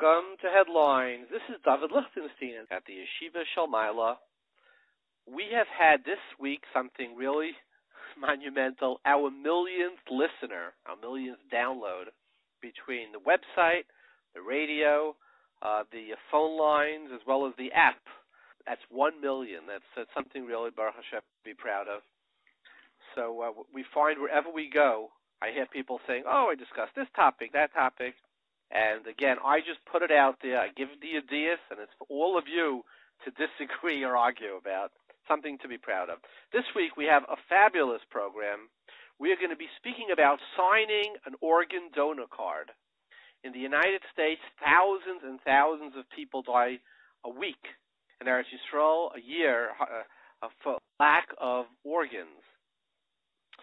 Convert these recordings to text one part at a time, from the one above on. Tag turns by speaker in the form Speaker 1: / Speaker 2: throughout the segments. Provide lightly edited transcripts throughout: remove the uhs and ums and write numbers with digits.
Speaker 1: Welcome to Headlines. This is David Lichtenstein at the Yeshiva Shalmaila. We have had this week something really monumental. Our millionth listener, our millionth download between the website, the radio, the phone lines, as well as the app. That's 1 million. That's something really, Baruch Hashem, to be proud of. So we find wherever we go, I hear people saying, oh, I discussed this topic, that topic. And again, I just put it out there. I give the ideas, and it's for all of you to disagree or argue about. Something to be proud of. This week, we have a fabulous program. We are going to be speaking about signing an organ donor card. In the United States, thousands and thousands of people die a week. In Eretz Yisrael, a year for lack of organs.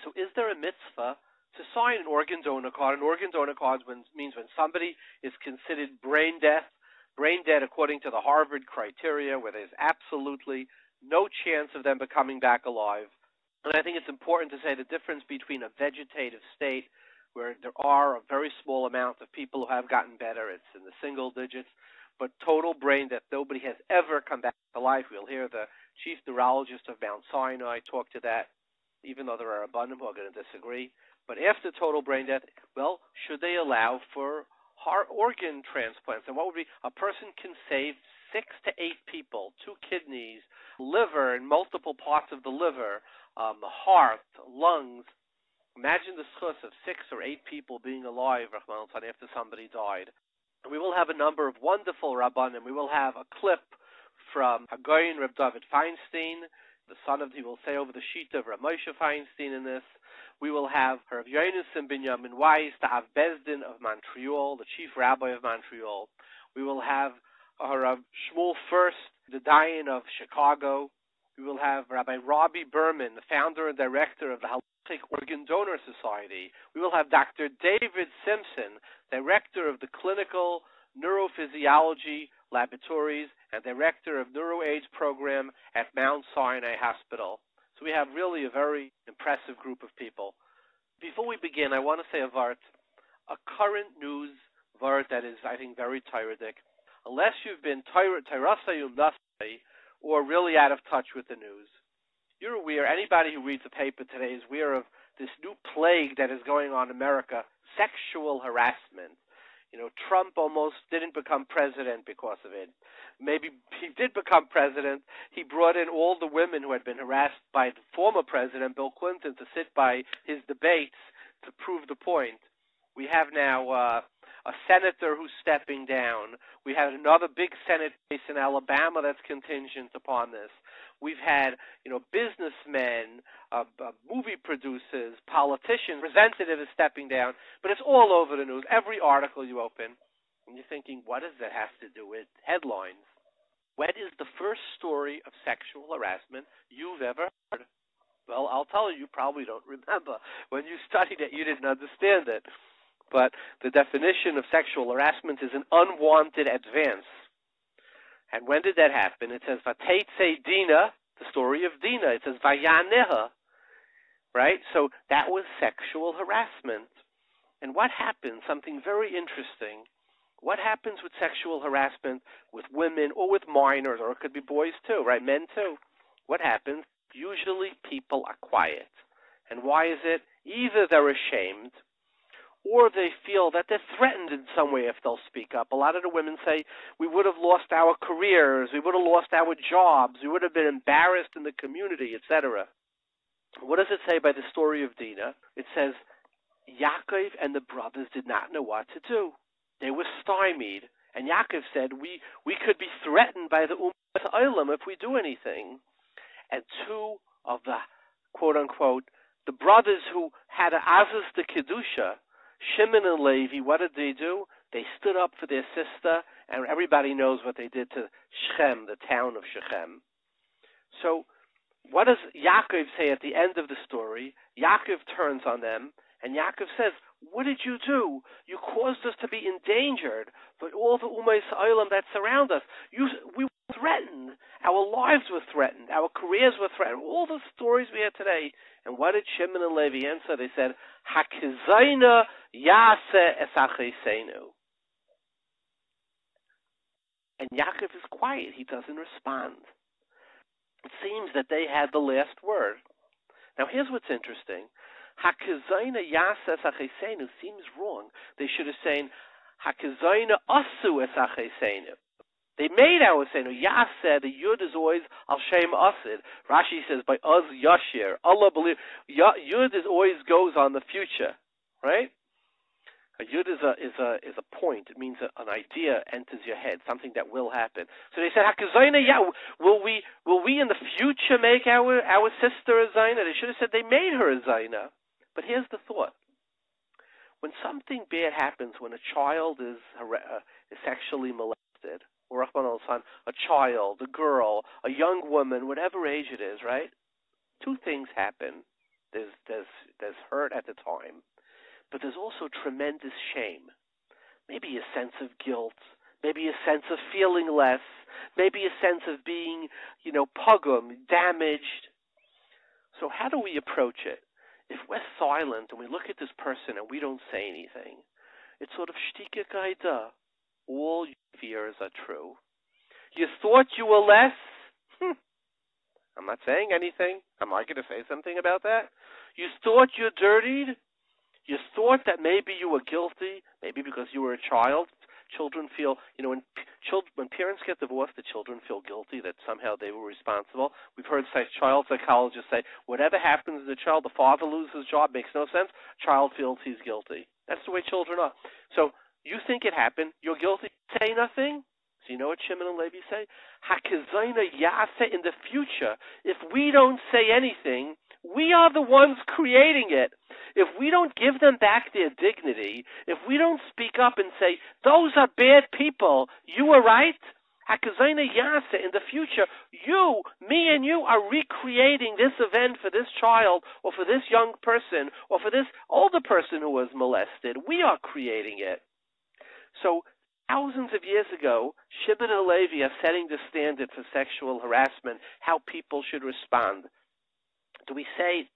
Speaker 1: So is there a mitzvah to sign an organ donor card? An organ donor card means when somebody is considered brain dead according to the Harvard criteria, where there's absolutely no chance of them becoming back alive. And I think it's important to say the difference between a vegetative state, where there are a very small amount of people who have gotten better, it's in the single digits, but total brain death, nobody has ever come back to life. We'll hear the chief neurologist of Mount Sinai talk to that, even though there are a bunch who are going to disagree. But after total brain death, well, should they allow for heart organ transplants? And what would be, a person can save 6 to 8 people, 2 kidneys, liver, and multiple parts of the liver, the heart, lungs. Imagine the schus of 6 or 8 people being alive, Rahman al-Tan, after somebody died. We will have a number of wonderful rabbanim. We will have a clip from Hagoyin Reb David Feinstein, the son of, he will say over the sheet of Rav Moshe Feinstein in this. We will have Rav Yonason Binyamin Weiss, the Av Bezdin of Montreal, the chief rabbi of Montreal. We will have Rav Shmuel First, the Dayan of Chicago. We will have Rabbi Robbie Berman, the founder and director of the Halacha Organ Donor Society. We will have Dr. David Simpson, director of the Clinical Neurophysiology Laboratories and director of NeuroAIDS program at Mount Sinai Hospital. So we have really a very impressive group of people. Before we begin, I want to say a current news vart that is, I think, very tyrannic. Unless you've been Tairasayum Nasai or really out of touch with the news, you're aware, anybody who reads the paper today is aware of this new plague that is going on in America, sexual harassment. You know, Trump almost didn't become president because of it. Maybe he did become president. He brought in all the women who had been harassed by the former president, Bill Clinton, to sit by his debates to prove the point. We have now a senator who's stepping down. We have another big Senate race in Alabama that's contingent upon this. We've had, businessmen, movie producers, politicians, representatives stepping down, but it's all over the news. Every article you open, and you're thinking, what does that have to do with headlines? What is the first story of sexual harassment you've ever heard? Well, I'll tell you, you probably don't remember. When you studied it, you didn't understand it. But the definition of sexual harassment is an unwanted advance. And when did that happen? It says, Vateitze Dina, the story of Dina. It says, Vayaneha, right? So that was sexual harassment. And what happens? Something very interesting. What happens with sexual harassment with women or with minors, or it could be boys too, right? Men too. What happens? Usually people are quiet. And why is it? Either they're ashamed, or they feel that they're threatened in some way if they'll speak up. A lot of the women say, we would have lost our careers, we would have lost our jobs, we would have been embarrassed in the community, etc. What does it say by the story of Dinah? It says, Yaakov and the brothers did not know what to do. They were stymied. And Yaakov said, we could be threatened by the Ummah Olam if we do anything. And 2 of the, quote-unquote, the brothers who had an Azus de Kedusha, Shimon and Levi, what did they do? They stood up for their sister, and everybody knows what they did to Shechem, the town of Shechem. So what does Yaakov say at the end of the story? Yaakov turns on them, and Yaakov says, what did you do? You caused us to be endangered by all the Ummah Olam that surround us. We were threatened. Our lives were threatened. Our careers were threatened. All the stories we had today. And what did Shimon and Levi answer? They said, Hakizayna yase es achiseinu. And Yaakov is quiet. He doesn't respond. It seems that they had the last word. Now, here's what's interesting. Hakazayna yases acheseinu seems wrong. They should have said, Hakazayna asu es acheseinu. They made our seinu. Yaseh, the yud is always al shem asid. Rashi says by uz yashir. Allah believe. Yud is always goes on the future, right? A yud is a point. It means an idea enters your head, something that will happen. So they said, Hakazayna, will we in the future make our sister a zayna? They should have said they made her a zayna. But here's the thought: when something bad happens, when a child is sexually molested, or a child, a girl, a young woman, whatever age it is, right? Two things happen. There's hurt at the time, but there's also tremendous shame. Maybe a sense of guilt, maybe a sense of feeling less, maybe a sense of being, pugum, damaged. So how do we approach it? If we're silent and we look at this person and we don't say anything, it's sort of shtika kaida. All your fears are true. You thought you were less? I'm not saying anything. Am I going to say something about that? You thought you're dirtied? You thought that maybe you were guilty, maybe because you were a child. Children feel, when parents get divorced, the children feel guilty that somehow they were responsible. We've heard child psychologists say, whatever happens to the child, the father loses his job, makes no sense, child feels he's guilty. That's the way children are. So you think it happened, you're guilty, say nothing. So you know what Shimon and Levi say? Hakazayna yase, in the future, if we don't say anything, we are the ones creating it. If we don't give them back their dignity, if we don't speak up and say, those are bad people, you were right, Hakazayna yase, in the future, you, me and you are recreating this event for this child or for this young person or for this older person who was molested. We are creating it. So thousands of years ago, Shimon and Levi are setting the standard for sexual harassment, how people should respond. Do we say,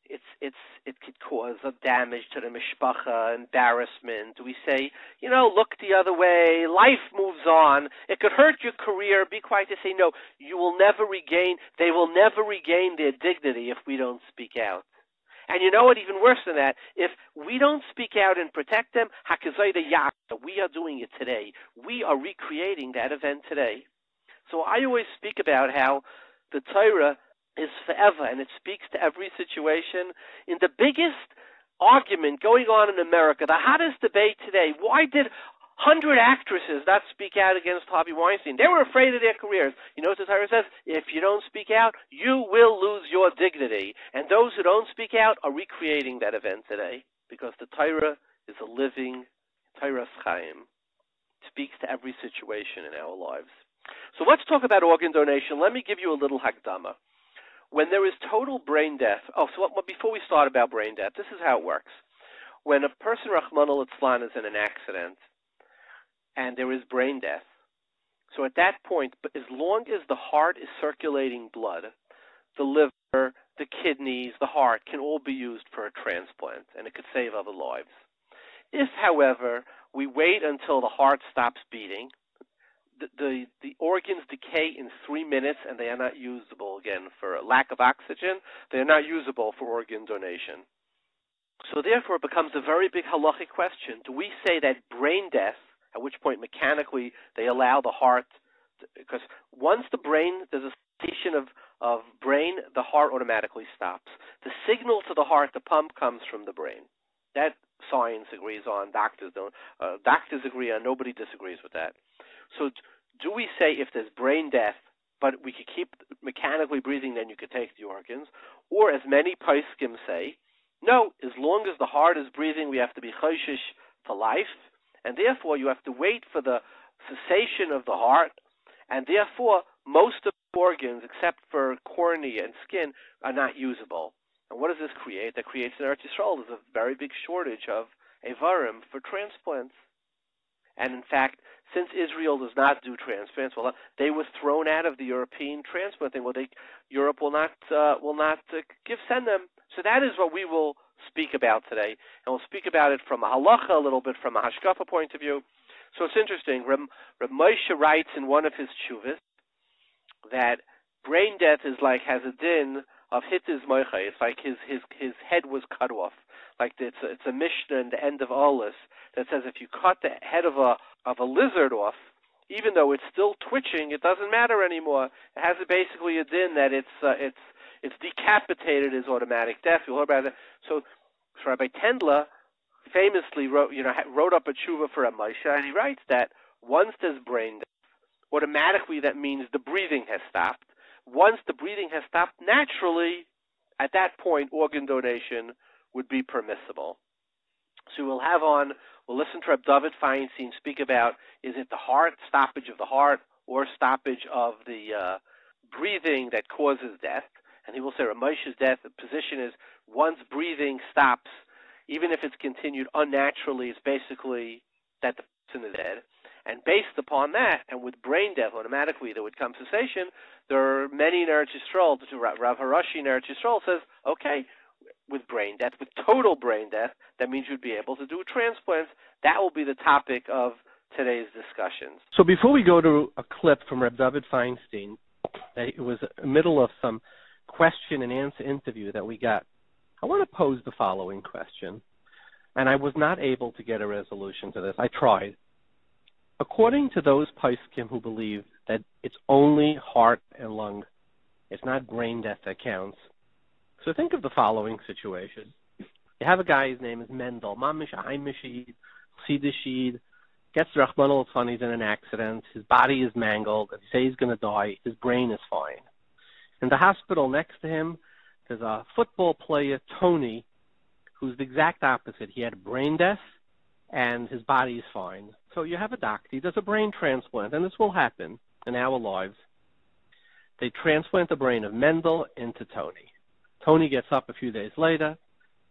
Speaker 1: it could cause a damage to the mishpacha, embarrassment? Do we say, look the other way, life moves on, it could hurt your career, be quiet? To say, no, they will never regain their dignity if we don't speak out. And you know what, even worse than that, if we don't speak out and protect them, hakazayda yaka, we are doing it today. We are recreating that event today. So I always speak about how the Torah is forever, and it speaks to every situation. In the biggest argument going on in America, the hottest debate today, why did 100 actresses not speak out against Harvey Weinstein? They were afraid of their careers. You know what the Torah says? If you don't speak out, you will lose your dignity. And those who don't speak out are recreating that event today, because the Torah is a living Torah Chaim. It speaks to every situation in our lives. So let's talk about organ donation. Let me give you a little hakdama. When there is total brain death, before we start about brain death, this is how it works. When a person, Rahman al-Itzlan, is in an accident and there is brain death, so at that point, as long as the heart is circulating blood, the liver, the kidneys, the heart can all be used for a transplant, and it could save other lives. If, however, we wait until the heart stops beating, the organs decay in 3 minutes, and they are not usable again for lack of oxygen. They are not usable for organ donation. So therefore, it becomes a very big halachic question. Do we say that brain death, at which point mechanically they allow the heart, because once the brain, there's a cessation of brain, the heart automatically stops. The signal to the heart, the pump, comes from the brain. That science agrees on, doctors don't. Doctors agree on, nobody disagrees with that. So do we say if there's brain death, but we could keep mechanically breathing, then you could take the organs? Or as many poskim say, no, as long as the heart is breathing, we have to be choshish to life, and therefore you have to wait for the cessation of the heart, and therefore most of the organs, except for cornea and skin, are not usable. And what does this create? That creates in Eretz Yisrael, there's a very big shortage of avarim for transplants. And in fact, since Israel does not do transplants, they were thrown out of the European transplant thing. Europe will not send them. So that is what we will speak about today, and we'll speak about it from a halacha, a little bit from a hashkafa point of view. So it's interesting. Reb Moshe writes in one of his tshuvas that brain death has a din of hitiz moicha. It's like his head was cut off. Like it's a Mishnah in the end of Olis that says if you cut the head of a lizard off, even though it's still twitching, it doesn't matter anymore. It has basically a din that it's decapitated as automatic death. You'll hear about that. So Rabbi Tendler famously wrote up a tshuva for Reb Moshe, and he writes that once there's brain death, automatically that means the breathing has stopped. Once the breathing has stopped, naturally, at that point, organ donation would be permissible. So we'll listen to Reb David Feinstein speak about, is it the heart, stoppage of the heart, or stoppage of the breathing that causes death? And he will say Reb Moshe's death, the position is once breathing stops, even if it's continued unnaturally, it's basically that the person is dead. And based upon that, and with brain death, automatically there would come cessation. There are many in Eretz Yisrael. Rav Harashi in Eretz Yisrael says, okay, with brain death, with total brain death, that means you'd be able to do transplants. That will be the topic of today's discussions.
Speaker 2: So before we go to a clip from Reb David Feinstein, it was in the middle of some question and answer interview that we got. I want to pose the following question, and I was not able to get a resolution to this. I tried. According to those poskim who believe that it's only heart and lung, it's not brain death that counts. So think of the following situation. You have a guy, his name is Mendel, Mamish Aimishid, Sidishid, gets Rachman al he's in an accident, his body is mangled, and they say he's going to die, his brain is fine. In the hospital next to him, there's a football player, Tony, who's the exact opposite. He had brain death, and his body is fine. So you have a doctor, he does a brain transplant, and this will happen in our lives. They transplant the brain of Mendel into Tony. Tony gets up a few days later.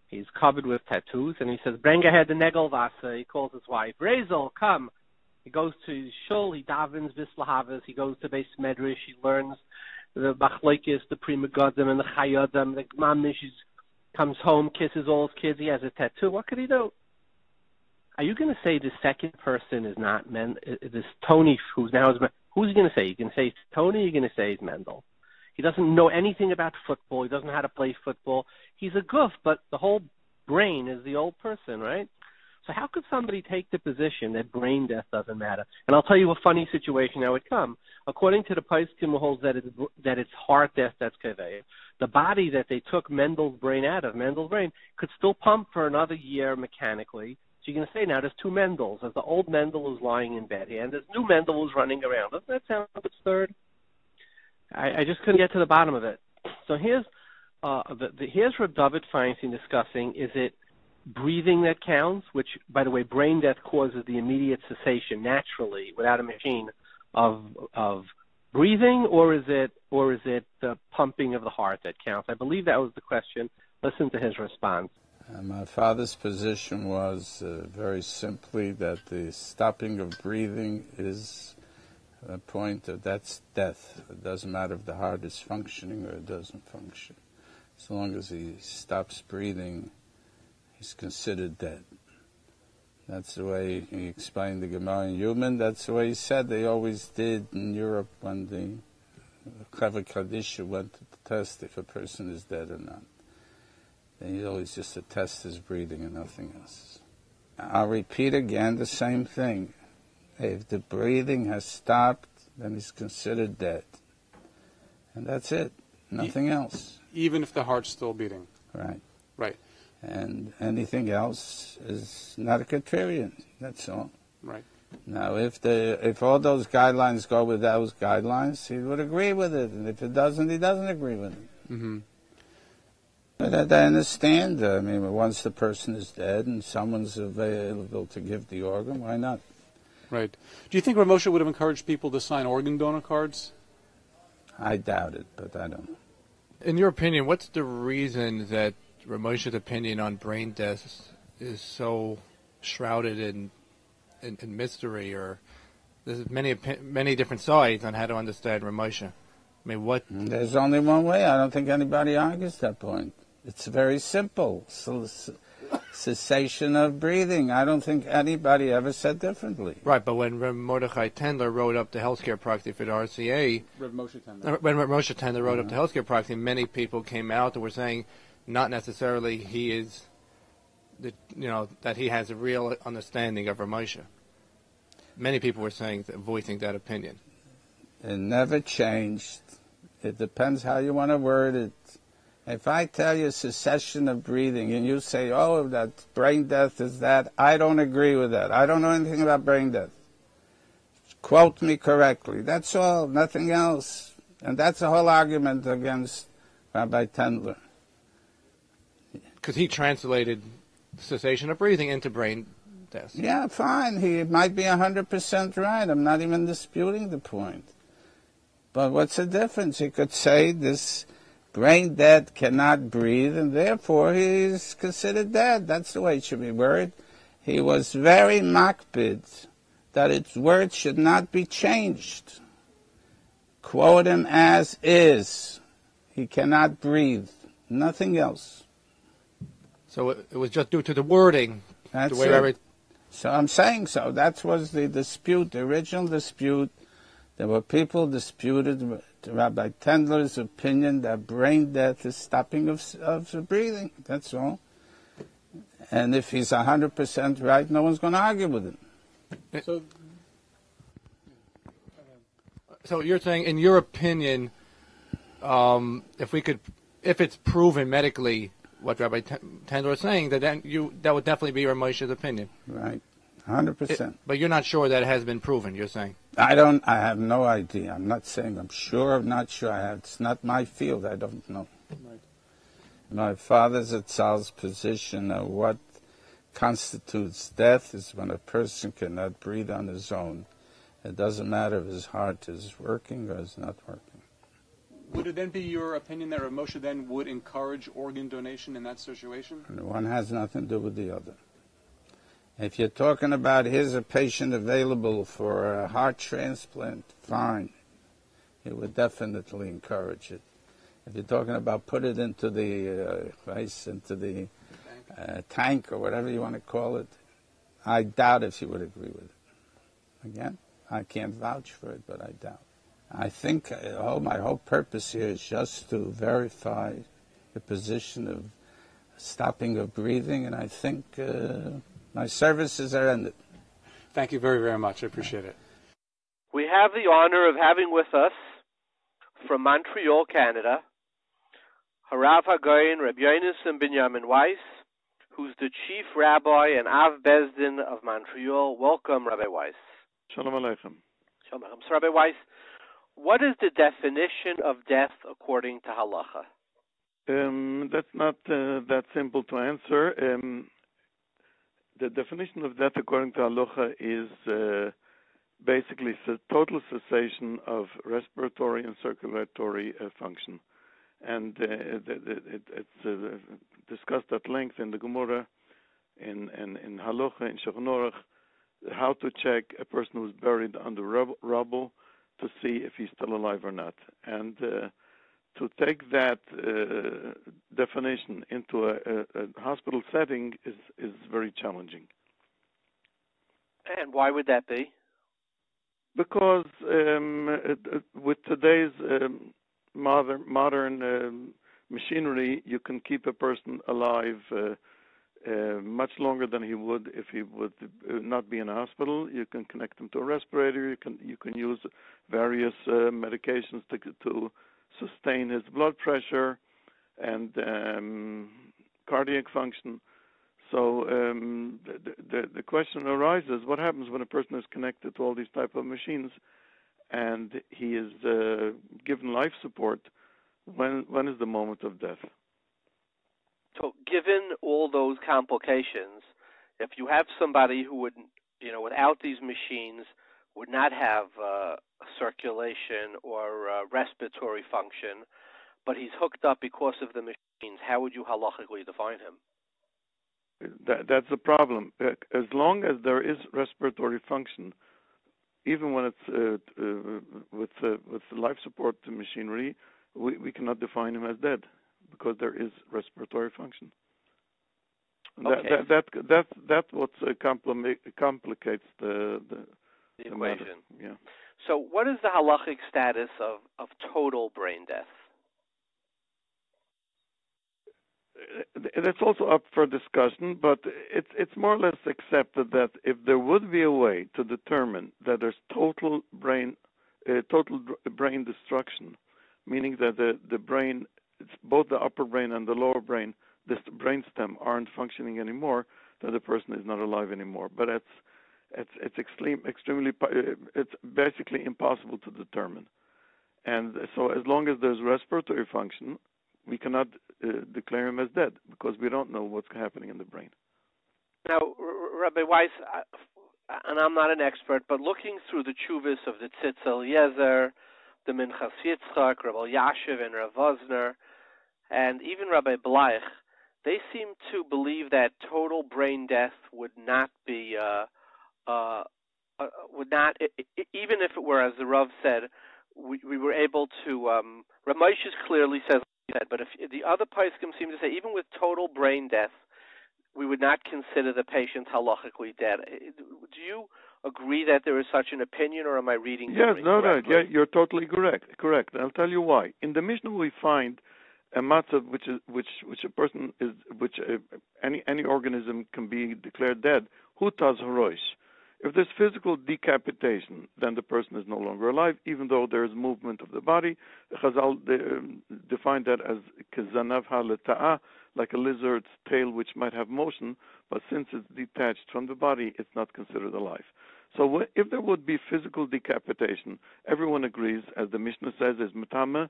Speaker 2: He's covered with tattoos, and he says, "Bring ahead the Negelwasser." He calls his wife, "Rezel, come." He goes to shul, he davens, Vislahavas, he goes to Beis Medrash, he learns the Machlokes, the Prima Godim, and the Chayodim, the Mamish, comes home, kisses all his kids, he has a tattoo. What could he do? Are you going to say the second person is not this Tony, who's now his, who's he going to say? You can say it's Tony, you're going to say it's Mendel. He doesn't know anything about football. He doesn't know how to play football. He's a goof, but the whole brain is the old person, right? So how could somebody take the position that brain death doesn't matter? And I'll tell you a funny situation that would come. According to the poskim who holds that it's heart death that's kaveh, the body that they took Mendel's brain out of, Mendel's brain, could still pump for another year mechanically. So you're going to say now there's two Mendels. There's the old Mendel who's lying in bed here, and there's new Mendel who's running around. Doesn't that sound absurd? I just couldn't get to the bottom of it. So here's Reb David Feinstein discussing, is it breathing that counts, which, by the way, brain death causes the immediate cessation naturally without a machine of breathing, or is it the pumping of the heart that counts? I believe that was the question. Listen to his response.
Speaker 3: My father's position was very simply that the stopping of breathing is a point of that's death. It doesn't matter if the heart is functioning or it doesn't function. As long as he stops breathing, he's considered dead. That's the way he explained the Gemara in Human. That's the way he said they always did in Europe when the Clever Kadisha went to test if a person is dead or not. Then he always just to test his breathing and nothing else. I'll repeat again the same thing. If the breathing has stopped, then he's considered dead. And that's it. Nothing else.
Speaker 4: Even if the heart's still beating.
Speaker 3: Right.
Speaker 4: Right.
Speaker 3: And anything else is not a criterion. That's all.
Speaker 4: Right.
Speaker 3: Now, if all those guidelines go with those guidelines, he would agree with it. And if it doesn't, he doesn't agree with it.
Speaker 4: Mm-hmm.
Speaker 3: But I understand. I mean, once the person is dead and someone's available to give the organ, why not?
Speaker 4: Right. Do you think Rav Moshe would have encouraged people to sign organ donor cards?
Speaker 3: I doubt it, but I don't know.
Speaker 5: In your opinion, what's the reason that Rav Moshe's opinion on brain death is so shrouded in mystery? Or there's many different sides on how to understand Rav Moshe. I mean, what?
Speaker 3: There's only one way. I don't think anybody argues that point. It's very simple. cessation of breathing. I don't think anybody ever said differently.
Speaker 5: Right, but when Reb Mordechai Tendler wrote up the healthcare proxy for the RCA,
Speaker 4: Reb Moshe Tendler.
Speaker 5: when Reb Moshe Tendler wrote up the healthcare proxy, many people came out and were saying not necessarily he is, that he has a real understanding of Reb Moshe. Many people were voicing that opinion.
Speaker 3: It never changed. It depends how you want to word it. If I tell you cessation of breathing and you say, oh, that brain death is that, I don't agree with that. I don't know anything about brain death. Quote me correctly. That's all, nothing else. And that's the whole argument against Rabbi Tendler.
Speaker 5: Because he translated cessation of breathing into brain death.
Speaker 3: Yeah, fine. He might be 100% right. I'm not even disputing the point. But what's the difference? He could say this brain dead cannot breathe, and therefore he is considered dead. That's the way it should be worded. He was very makpid that its words should not be changed. Quote him as is. He cannot breathe. Nothing else.
Speaker 5: So it was just due to the wording.
Speaker 3: That's
Speaker 5: the way
Speaker 3: it. So I'm saying so. That was the dispute, the original dispute. There were people disputed Rabbi Tendler's opinion that brain death is stopping of breathing. That's all. And if he's 100% right, no one's going to argue with him.
Speaker 5: So you're saying, in your opinion, if it's proven medically what Rabbi Tendler is saying, that would definitely be Rav Moshe's opinion.
Speaker 3: Right, 100%.
Speaker 5: But you're not sure that it has been proven. You're saying.
Speaker 3: I have no idea. I'm not saying I'm sure. I'm not sure. It's not my field. I don't know. Right. My father's Zatzal's position of what constitutes death is when a person cannot breathe on his own. It doesn't matter if his heart is working or is not working.
Speaker 4: Would it then be your opinion that Rav Moshe then would encourage organ donation in that situation?
Speaker 3: One has nothing to do with the other. If you're talking about here's a patient available for a heart transplant, fine. He would definitely encourage it. If you're talking about put it into the tank or whatever you want to call it, I doubt if he would agree with it. Again, I can't vouch for it, but I doubt. I think my whole purpose here is just to verify the position of stopping of breathing, and I think my services are ended.
Speaker 4: Thank you very, very much. I appreciate it.
Speaker 1: We have the honor of having with us from Montreal, Canada, Harav Hagoyin Reb Yonason Binyamin Weiss, who's the Chief Rabbi and Av Bezdin of Montreal. Welcome, Rabbi Weiss.
Speaker 6: Shalom Aleichem.
Speaker 1: Shalom Aleichem. So, Rabbi Weiss, what is the definition of death according to halacha?
Speaker 6: That's not that simple to answer. The definition of death according to halacha is basically total cessation of respiratory and circulatory function. And it's discussed at length in the Gemara, in halacha, in Shulchan Aruch, how to check a person who's buried under rubble to see if he's still alive or not. And to take that definition into a hospital setting is very challenging.
Speaker 1: And why would that be?
Speaker 6: Because with today's modern machinery, you can keep a person alive much longer than he would if he would not be in a hospital. You can connect him to a respirator. You can use various medications to sustain his blood pressure and cardiac function. So the question arises: what happens when a person is connected to all these type of machines, and he is given life support? When is the moment of death?
Speaker 1: So, given all those complications, if you have somebody who would, without these machines, would not have circulation or respiratory function, but he's hooked up because of the machines, how would you halachically define him?
Speaker 6: That's the problem. As long as there is respiratory function, even when it's with life support machinery, we cannot define him as dead because there is respiratory function.
Speaker 1: Okay.
Speaker 6: That's what complicates the
Speaker 1: equation.
Speaker 6: matter. Yeah.
Speaker 1: So what is the halachic status of total brain death?
Speaker 6: That's also up for discussion, but it's more or less accepted that if there would be a way to determine that there's total brain destruction, meaning that the brain, it's both the upper brain and the lower brain, this brain stem aren't functioning anymore, then the person is not alive anymore. But it's extremely it's basically impossible to determine. And so as long as there's respiratory function, we cannot declare him as dead because we don't know what's happening in the brain.
Speaker 1: Now, Rabbi Weiss, and I'm not an expert, but looking through the tshuvas of the Tzitz Eliezer, the Minchas Yitzchak, Rabbi Yashiv, and Rav Vosner, and even Rabbi Bleich, they seem to believe that total brain death would not be, even if it were, as the Rav said, we were able to, Rav Moshe clearly says that, but if the other poskim seem to say, even with total brain death, we would not consider the patient halachically dead. Do you agree that there is such an opinion, or am I reading
Speaker 6: Yes, no,
Speaker 1: correctly?
Speaker 6: yeah, you're totally correct. I'll tell you why. In the Mishnah, we find a matzah any organism can be declared dead. Hutaz harosh. If there's physical decapitation, then the person is no longer alive, even though there is movement of the body. Chazal define that as kezanav haleta'a, like a lizard's tail which might have motion, but since it's detached from the body, it's not considered alive. So if there would be physical decapitation, everyone agrees, as the Mishnah says, is metame,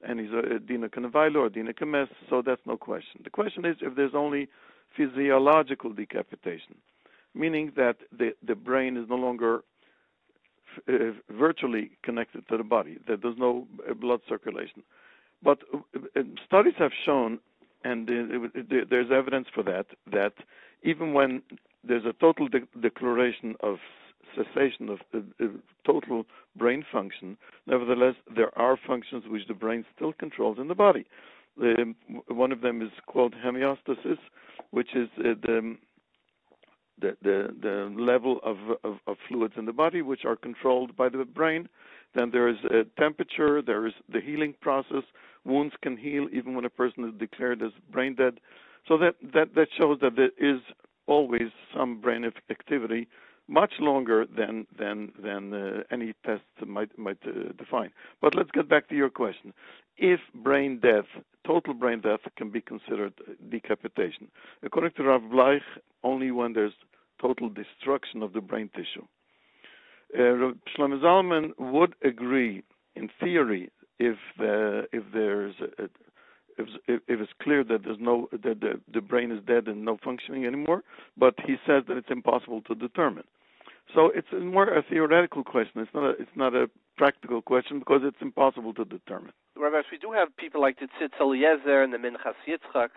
Speaker 6: and he's a dina kanavailo or dina kames, so that's no question. The question is if there's only physiological decapitation, meaning that the brain is no longer virtually connected to the body, that there's no blood circulation. But studies have shown, and there's evidence for that even when there's a total declaration of cessation of total brain function, nevertheless, there are functions which the brain still controls in the body. One of them is called homeostasis, which is the level of fluids in the body which are controlled by the brain. Then there is temperature, there is the healing process. Wounds can heal even when a person is declared as brain dead. So that shows that there is always some brain activity, much longer than any tests might define. But let's get back to your question. If brain death, total brain death, can be considered decapitation, according to Rav Bleich, only when there's total destruction of the brain tissue. Shlomo Zalman would agree, in theory, if it's clear that the brain is dead and no functioning anymore, but he says that it's impossible to determine. So it's more a theoretical question. It's not a practical question because it's impossible to determine.
Speaker 1: Rabbi, we do have people like the Tzitz Eliezer and the Minchas Yitzchak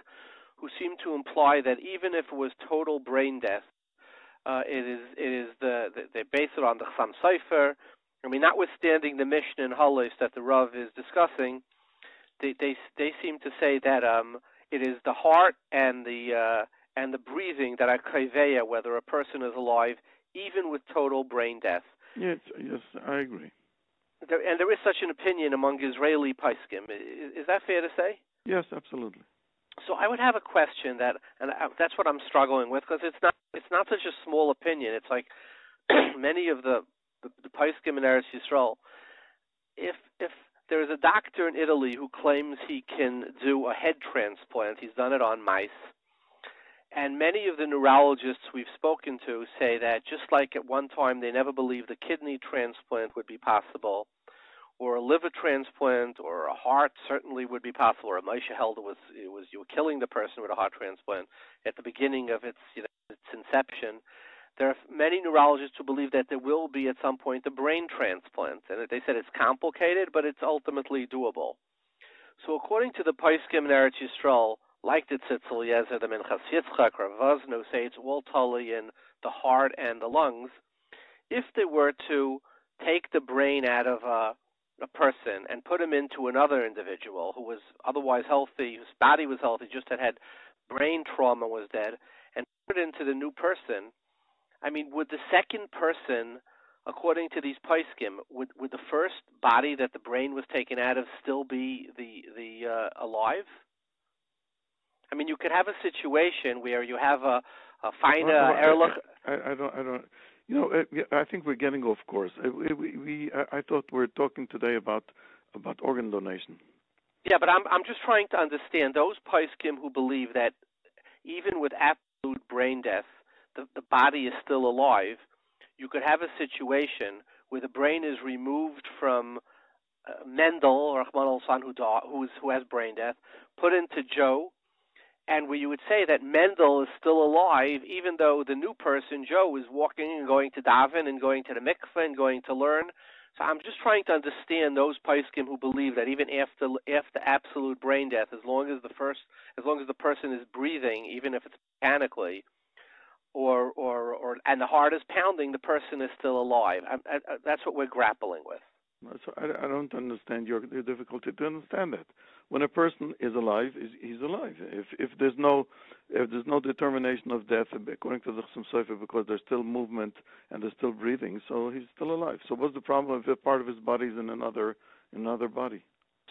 Speaker 1: who seem to imply that even if it was total brain death, they base it on the Chassam Sofer. I mean, notwithstanding the Mishnah and Halos that the Rav is discussing, they seem to say that it is the heart and the breathing that are kaiveya, whether a person is alive, even with total brain death.
Speaker 6: Yes, I agree.
Speaker 1: There is such an opinion among Israeli poskim. Is that fair to say?
Speaker 6: Yes, absolutely.
Speaker 1: So I would have a question that's what I'm struggling with, because it's not such a small opinion. It's like many of the poskim in Eretz Yisrael. If there is a doctor in Italy who claims he can do a head transplant, he's done it on mice. And many of the neurologists we've spoken to say that just like at one time they never believed a kidney transplant would be possible, or a liver transplant, or a heart certainly would be possible, or Moshe held it was you were killing the person with a heart transplant at the beginning of its inception. There are many neurologists who believe that there will be at some point a brain transplant, and they said it's complicated, but it's ultimately doable. So according to the poskim in Eretz Yisrael, like the Tzitz Eliezer, the Minchas Yitzchak, or Vosno, say it's all totally in the heart and the lungs. If they were to take the brain out of a person and put him into another individual who was otherwise healthy, whose body was healthy, just had brain trauma, was dead, put into the new person, I mean, would the second person, according to these poskim, would the first body that the brain was taken out of still be the alive? I mean, you could have a situation where you have a fine erlich.
Speaker 6: I don't. I think we're getting off course. I thought we were talking today about organ donation.
Speaker 1: Yeah, but I'm just trying to understand those poskim who believe that even with absolute brain death, the body is still alive. You could have a situation where the brain is removed from Mendel or Rahman al-San who has brain death, put into Joe, and where you would say that Mendel is still alive, even though the new person, Joe, is walking and going to daven and going to the mikveh and going to learn. So I'm just trying to understand those poskim who believe that even after absolute brain death, as long as the person is breathing, even if it's mechanically, or and the heart is pounding, the person is still alive. That's what we're grappling with.
Speaker 6: So I don't understand your difficulty to understand that. When a person is alive, he's alive. If there's no determination of death according to the Chasam Sofer, because there's still movement and there's still breathing, so he's still alive. So what's the problem if a part of his body is in another body?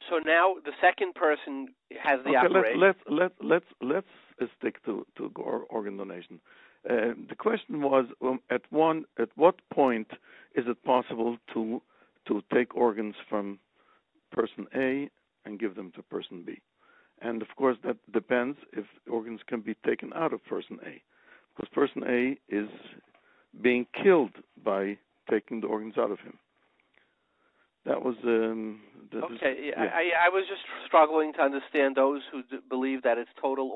Speaker 1: So now the second person has the operation.
Speaker 6: Let's stick to organ donation. The question was at what point is it possible to take organs from person A and give them to person B? And of course that depends if organs can be taken out of person A, because person A is being killed by taking the organs out of him. That was
Speaker 1: okay.
Speaker 6: Yeah.
Speaker 1: I was just struggling to understand those who believe that it's total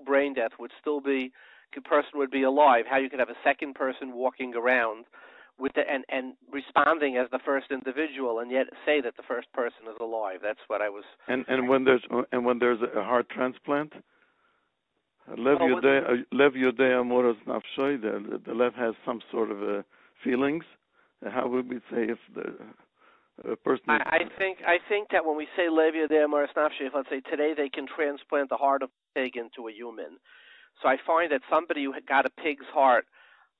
Speaker 1: brain death would still be, the person would be alive. How you could have a second person walking around with and responding as the first individual, and yet say that the first person is alive. That's what I was. And
Speaker 6: when there's a heart transplant, lev yodei amoros nafshoi, the lev has some sort of feelings. How would we say if the person?
Speaker 1: I think that when we say lev yodei amoros nafshoi, let's say today they can transplant the heart of a pig into a human. So I find that somebody who got a pig's heart,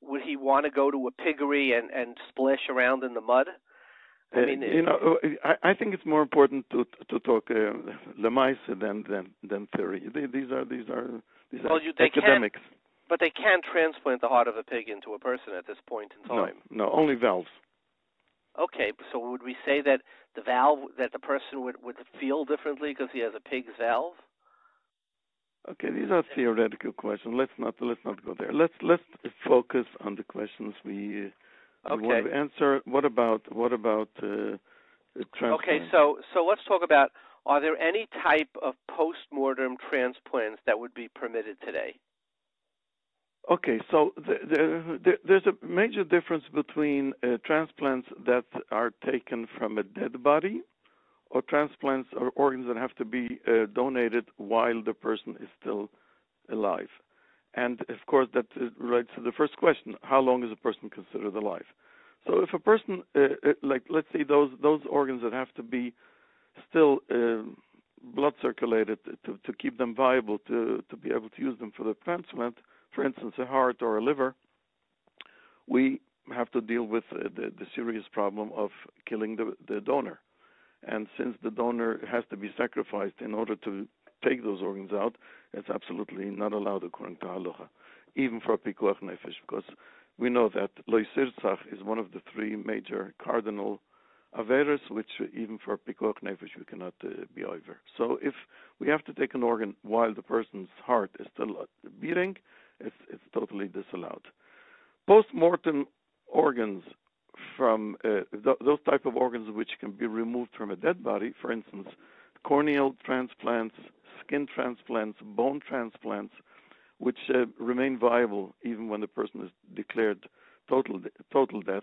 Speaker 1: would he want to go to a piggery and splash around in the mud? I mean,
Speaker 6: I think it's more important to talk lemaise than theory. These are academics.
Speaker 1: But they can't transplant the heart of a pig into a person at this point in time.
Speaker 6: No, only valves.
Speaker 1: Okay, so would we say that the person would feel differently because he has a pig's valve?
Speaker 6: Okay, these are theoretical questions. Let's not go there. Let's focus on the questions we want to answer. What about transplant?
Speaker 1: Okay, so let's talk about, are there any type of post-mortem transplants that would be permitted today?
Speaker 6: Okay, so there's a major difference between transplants that are taken from a dead body, or transplants or organs that have to be donated while the person is still alive. And of course that relates to the first question, how long is a person considered alive? So if a person, let's say those organs that have to be still blood circulated to keep them viable, to be able to use them for the transplant, for instance a heart or a liver, we have to deal with the serious problem of killing the donor. And since the donor has to be sacrificed in order to take those organs out, it's absolutely not allowed according to Halacha, even for a pikuach nefesh, because we know that lo yisirtzach is one of the three major cardinal averos, which even for a pikuach nefesh we cannot be over. So if we have to take an organ while the person's heart is still beating, it's totally disallowed. Post-mortem organs from those type of organs which can be removed from a dead body, for instance, corneal transplants, skin transplants, bone transplants, which remain viable even when the person is declared total death,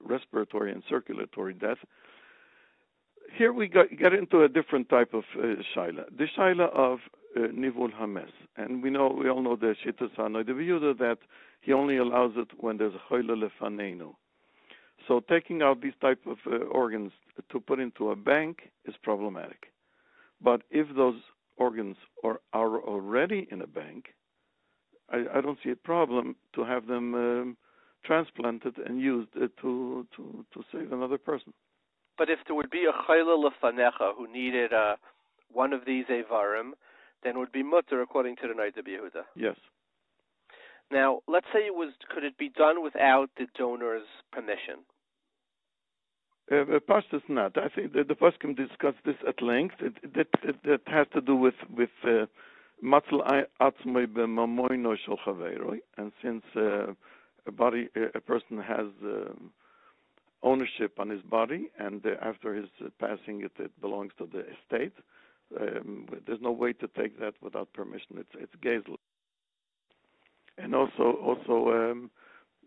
Speaker 6: respiratory and circulatory death. Here we get into a different type of shaila, the shaila of nivul hames, and we all know the shittas hanoid of Yehuda that he only allows it when there's a choila lefanenu. So taking out these type of organs to put into a bank is problematic. But if those organs are already in a bank, I don't see a problem to have them transplanted and used to save another person.
Speaker 1: But if there would be a chayla lefanecha who needed one of these avarim, then it would be mutter according to the Noda B'Yehuda.
Speaker 6: Yes.
Speaker 1: Now, let's say could it be done without the donor's permission?
Speaker 6: Pashtus not. I think the poskim discussed this at length. That has to do with matzel atzmei b'mamoino shel chaveroi, and since a person has ownership on his body, and after his passing, it belongs to the estate. There's no way to take that without permission. It's gezel, and also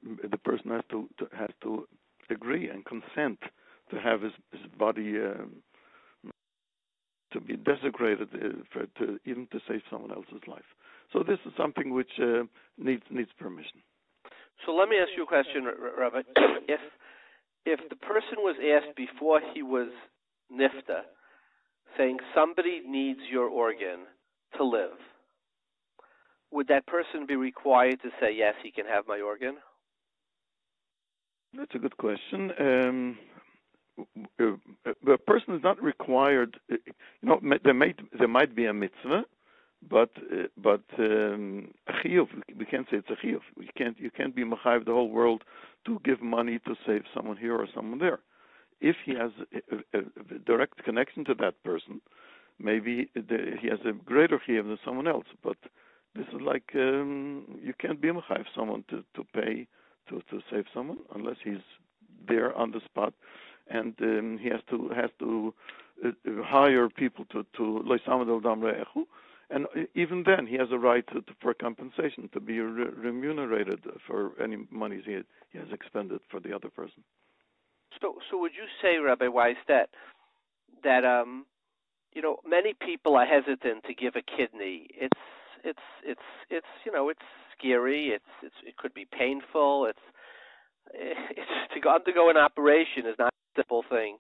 Speaker 6: the person has to agree and consent to have his body to be desecrated even to save someone else's life. So this is something which needs permission.
Speaker 1: So let me ask you a question, Rabbi. If the person was asked before he was nifta, saying somebody needs your organ to live, would that person be required to say, yes, he can have my organ?
Speaker 6: That's a good question. The person is not required. There might be a mitzvah, but a chiyuv. We can't say it's a chiyuv. You can't be mechayiv the whole world to give money to save someone here or someone there. If he has a direct connection to that person, maybe he has a greater chiyuv than someone else. But this is like you can't be mechayiv someone to pay to save someone unless he's there on the spot. And he has to hire people to loisamad dam re'echu, and even then he has a right for compensation, to be remunerated for any monies he has expended for the other person.
Speaker 1: So would you say, Rabbi Weiss, that many people are hesitant to give a kidney? It's scary. It could be painful. It's to undergo an operation is not a simple thing.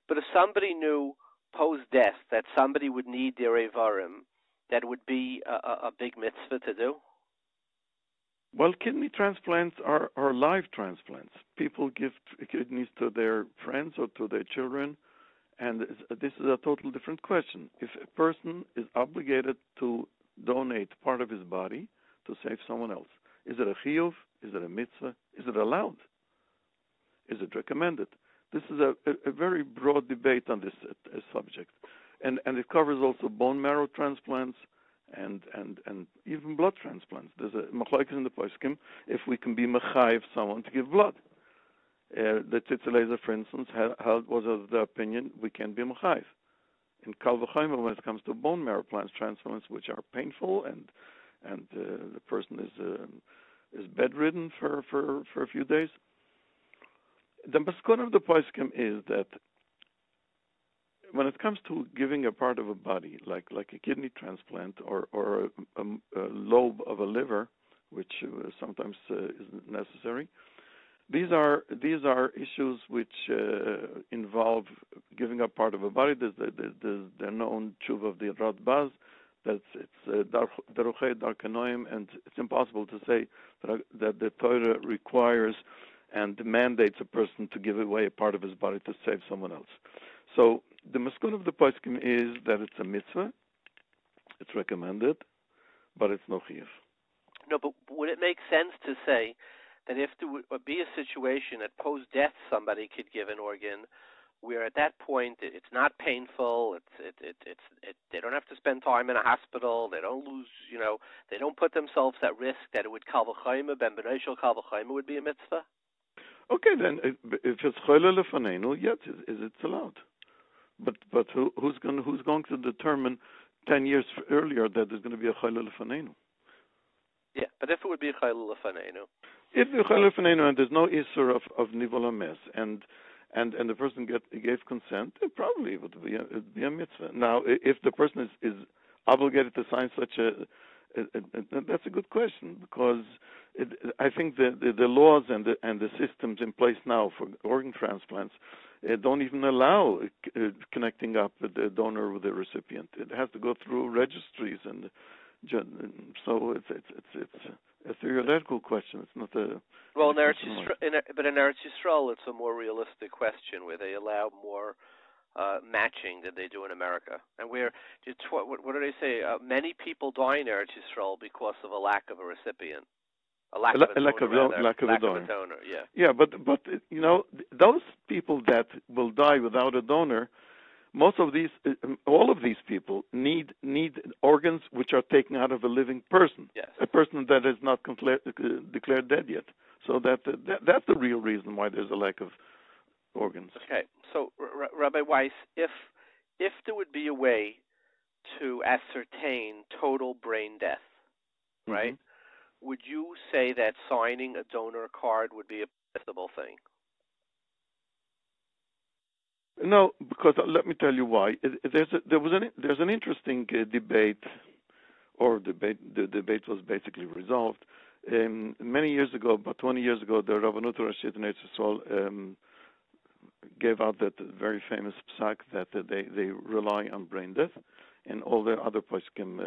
Speaker 1: But if somebody knew post-death that somebody would need their avarim, that would be a big mitzvah to do?
Speaker 6: Well, kidney transplants are live transplants. People give kidneys to their friends or to their children, and this is a total different question. If a person is obligated to donate part of his body to save someone else, is it a chiyuv? Is it a mitzvah? Is it allowed? Is it recommended? This is a very broad debate on this subject, and it covers also bone marrow transplants and even blood transplants. There's a machlokes in the poskim if we can be mechayiv someone to give blood. The Tzitz Eliezer, for instance, was of the opinion we can be mechayiv. In Kal V'chomer, when it comes to bone marrow transplants, which are painful and the person is bedridden for a few days. The maskon of the poskim is that when it comes to giving a part of a body, like a kidney transplant or a lobe of a liver, which sometimes is necessary, these are issues which involve giving up part of a body. There's the known tshuva of the Radbaz, that it's daruchei darkanoim, and it's impossible to say that the Torah requires and mandates a person to give away a part of his body to save someone else. So the maskun of the poskim is that it's a mitzvah, it's recommended, but it's no chiyuv.
Speaker 1: No, but would it make sense to say that if there would be a situation that post-death somebody could give an organ, where at that point it's not painful, they don't have to spend time in a hospital, they don't lose, they don't put themselves at risk, that it would kal v'chomer, ben b'nai shel kal v'chomer would be a mitzvah?
Speaker 6: Okay, then if it's chayla lefanenu, yes, it's allowed. But who's going to determine 10 years earlier that there's going to be a chayla lefanenu?
Speaker 1: Yeah, but if it would be a chayla lefanenu,
Speaker 6: if the chayla lefanenu and there's no issur of nivul hames and the person gave consent, it probably would be a mitzvah. Now, if the person is obligated to sign such that's a good question, because I think the laws and the systems in place now for organ transplants don't even allow connecting up the donor with the recipient. It has to go through registries and So it's a theoretical question. It's not a
Speaker 1: well. In Eretz Yisrael, it's a more realistic question where they allow more matching than they do in America, and where what do they say? Many people die in Eretz Yisrael because of a lack of a recipient, a lack of a donor. Yeah.
Speaker 6: Yeah, but those people that will die without a donor, all of these people need organs which are taken out of a living person,
Speaker 1: yes.
Speaker 6: A person that is not declared dead yet. So that's the real reason why there's a lack of organs.
Speaker 1: Okay, so Rabbi Weiss, if there would be a way to ascertain total brain death, right? Mm-hmm. Would you say that signing a donor card would be a permissible thing?
Speaker 6: No, because let me tell you why. There's an interesting debate, the debate was basically resolved. Many years ago, about 20 years ago, the Rabbanut Rashit in Eretz Yisrael gave out that very famous psak that they rely on brain death, and all the other poskim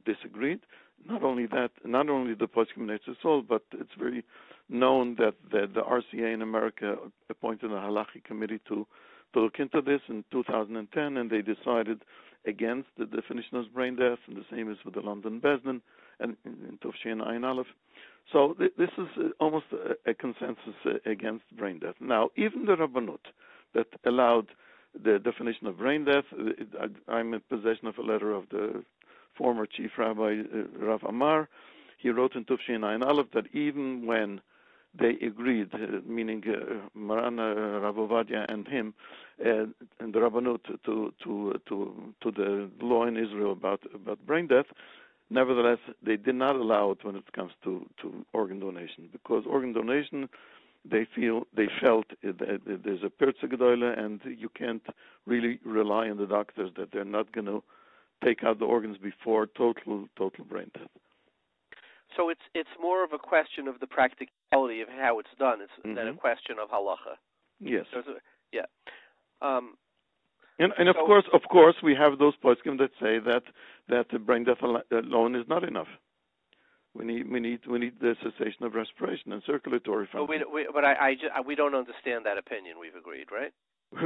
Speaker 6: disagreed. Not only the poskim in Eretz Yisrael, but it's very known that the RCA in America appointed a halachic committee to look into this in 2010, and they decided against the definition of brain death, and the same is with the London Bezdin and in Tufshin Ayin Aleph. So this is almost a consensus against brain death. Now, even the Rabbanut that allowed the definition of brain death, I'm in possession of a letter of the former chief rabbi, Rav Amar. He wrote in Tufshin Ayin Aleph that even when they agreed, meaning Maran Rav Ovadia and him, and the Rabbanut to the law in Israel about brain death, nevertheless, they did not allow it when it comes to organ donation, because organ donation, they felt that there's a Pirza Gedoyle, and you can't really rely on the doctors that they're not going to take out the organs before total brain death.
Speaker 1: So it's more of a question of the practicality of how it's done than a question of halacha.
Speaker 6: Yes.
Speaker 1: Yeah.
Speaker 6: And of course, we have those poskim that say that the brain death alone is not enough. We need the cessation of respiration and circulatory function.
Speaker 1: But we don't understand that opinion. We've agreed, right?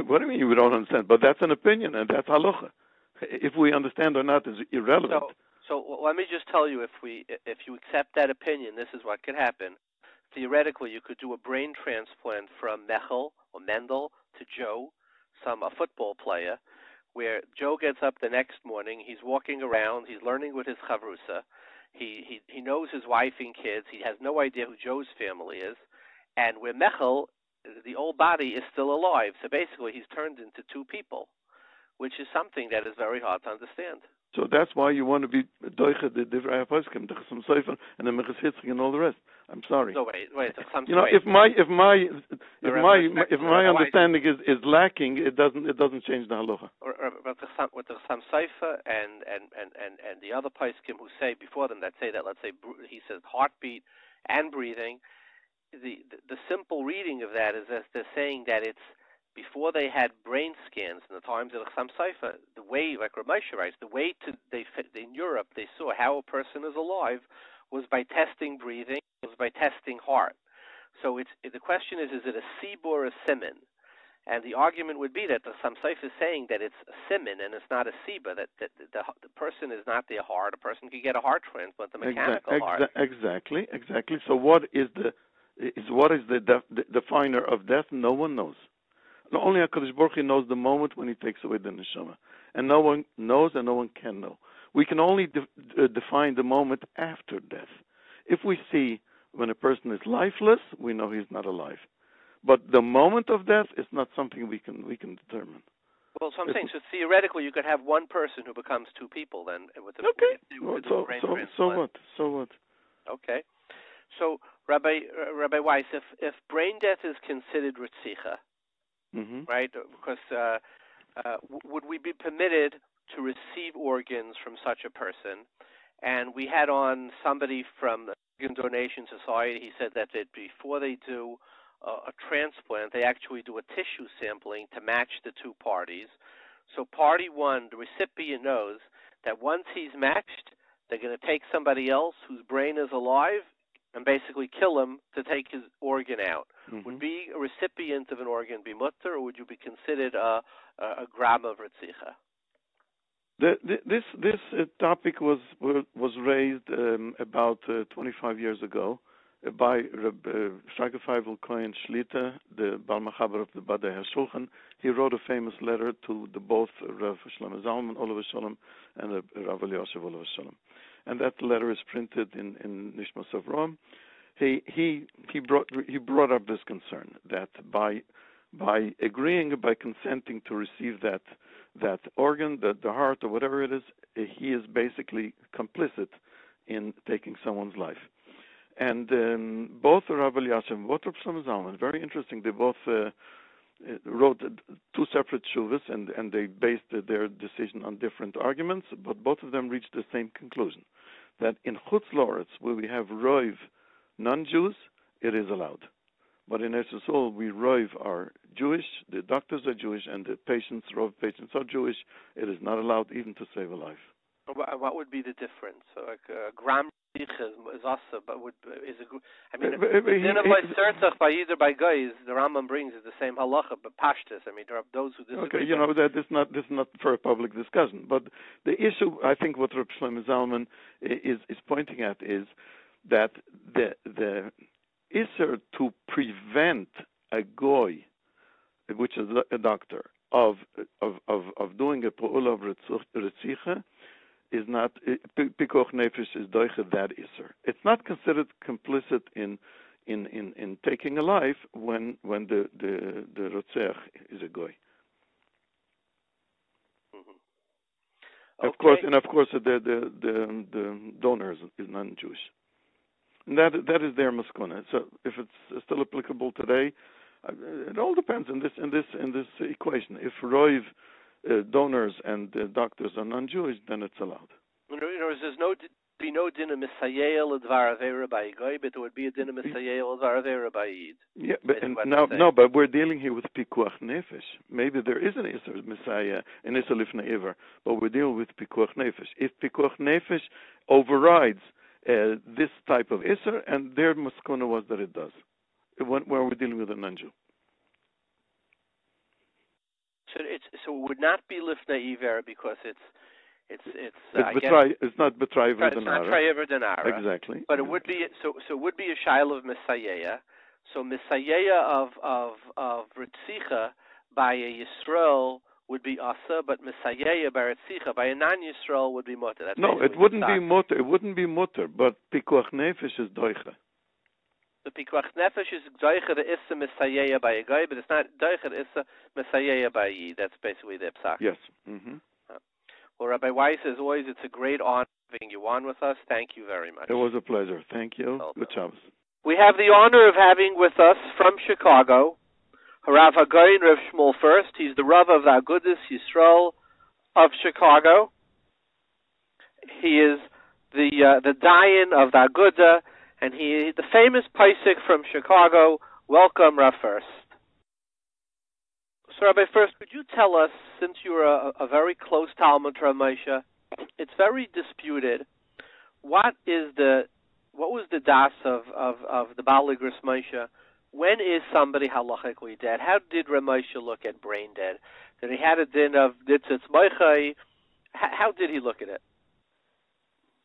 Speaker 6: What do you mean we don't understand? But that's an opinion, and that's halacha. If we understand or not is irrelevant.
Speaker 1: So let me just tell you, if you accept that opinion, this is what could happen. Theoretically, you could do a brain transplant from Mendel to Joe, a football player, where Joe gets up the next morning, he's walking around, he's learning with his chavrusa, he knows his wife and kids, he has no idea who Joe's family is, and where Mechel, the old body, is still alive. So basically, he's turned into two people, which is something that is very hard to understand.
Speaker 6: So that's why you want to be doiche the divrei poskim, the Chasam Sofer, and the Meches Hitzchak and all the rest. I'm sorry.
Speaker 1: So wait.
Speaker 6: If my understanding is lacking, it doesn't change the halacha.
Speaker 1: But with the Chasam Sofer and the other poskim who say before them that say that, let's say he says heartbeat and breathing, the simple reading of that is that they're saying that it's before they had brain scans in the times of the Chasam Sofer, the way, like Rav Moshe writes, the way in Europe they saw how a person is alive was by testing breathing, was by testing heart. So the question is it a sibur or a siman? And the argument would be that the Chasam Sofer is saying that it's a siman and it's not a sibur, that the person is not their heart. A person could get a heart transplant, the mechanical heart.
Speaker 6: Exactly. So what is the definer of death? No one knows. Only HaKadosh Baruch Hu knows the moment when he takes away the neshama. And no one knows and no one can know. We can only define the moment after death. If we see when a person is lifeless, we know he's not alive. But the moment of death is not something we can determine.
Speaker 1: Well, so I'm saying, so theoretically you could have one person who becomes two people then.
Speaker 6: So what?
Speaker 1: Okay. So, Rabbi Weiss, if brain death is considered ritzicha, right? Because would we be permitted to receive organs from such a person? And we had on somebody from the Organ Donation Society. He said that before they do a transplant, they actually do a tissue sampling to match the two parties. So party one, the recipient knows that once he's matched, They're going to take somebody else whose brain is alive and basically kill him to take his organ out.
Speaker 6: Mm-hmm.
Speaker 1: Would be a recipient of an organ be mutter, or would you be considered a gram of Ritzicha?
Speaker 6: This topic was raised about 25 years ago by Reb Shraga Feivel Cohen Shlita, the Bal Machaber of the Badei HaShulchan. He wrote a famous letter to both Rav Shlomo Zalman Olav Shalom and Rav Eliashiv Olav Shalom, and that letter is printed in Nishmas of Rome. He brought up this concern that by agreeing, by consenting to receive that organ, the heart or whatever it is, he is basically complicit in taking someone's life. And both Rav Eliashiv and both Rav Shlomo Zalman, very interesting, they both wrote two separate shuvas, and they based their decision on different arguments, but both of them reached the same conclusion, that in Chutz La'aretz, where we have Roiv non-Jews, it is allowed. But in Eretz Yisrael, we Roiv are Jewish, the doctors are Jewish, and the Roiv patients are Jewish. It is not allowed even to save a life.
Speaker 1: What would be the difference? So like gram is also, but the din of Serzach by either by guys the Rambam brings is the same halacha, but pashtus. I mean, there are those who disagree.
Speaker 6: Okay, that this is not for a public discussion. But the issue, I think, what Reb Shlomo Zalman is pointing at is that the Isser to prevent a goy, which is a doctor, of doing a Pa'ula of Ritzicha, is not, Pikuach Nefesh is doiche that Isser. It's not considered complicit in taking a life when the Rotzeach is a goy.
Speaker 1: Okay.
Speaker 6: Of course, the donor is non-Jewish. And that is their maskuna. So if it's still applicable today, it all depends in this equation. If Roiv donors and doctors are non-Jewish, then it's allowed.
Speaker 1: There's no din of Misayel Advar Avera by Goy, but there would be a din of Misayel Advar Avera by Yid.
Speaker 6: Yeah, but we're dealing here with Pikuach Nefesh. Maybe there is an Isser Messiah, an Isser Lifnei Iver, but we're dealing with Pikuach Nefesh. If Pikuach Nefesh overrides this type of Isser, and their maskuna was that it does, when we're dealing with a non-Jew.
Speaker 1: So it would not be Lifnei Iver because it's
Speaker 6: not B'trai V'Denara.
Speaker 1: It's not B'trai V'Denara.
Speaker 6: Exactly.
Speaker 1: But it would be so it would be a shaila of Misayeh. So Misayeh of Ritzicha by a Yisrael would be Asa, but Misayeh by Ritzicha by a non-Yisrael would be Mutter.
Speaker 6: No, it wouldn't be Mutter. It wouldn't be Mutter, but Pikuach Nefesh is Doiche.
Speaker 1: The Pikuach Nefesh is Doiche the Issa Misayeh by a guy, but it's not Doiche the Issa Misayeh by a Yid. That's basically the Psak.
Speaker 6: Yes. Mm-hmm.
Speaker 1: Well, Rabbi Weiss, as always, it's a great honor having you on with us. Thank you very much.
Speaker 6: It was a pleasure. Thank you. Good Shabbos.
Speaker 1: We have the honor of having with us from Chicago, Rav Hagoyin Rav Shmuel First. He's the Rav of the Agudas Yisrael of Chicago. He is the Dayan of the Aguda, and he the famous Paisik from Chicago. Welcome, Rav First. So, Rabbi, first, could you tell us, since you're a very close Talmud to Rav Moshe, it's very disputed. What was the das of the Baal Igros Moshe? When is somebody halachically dead? How did Rav Moshe look at brain dead? Did he have a din of ditzitz moichai? How did he look at it?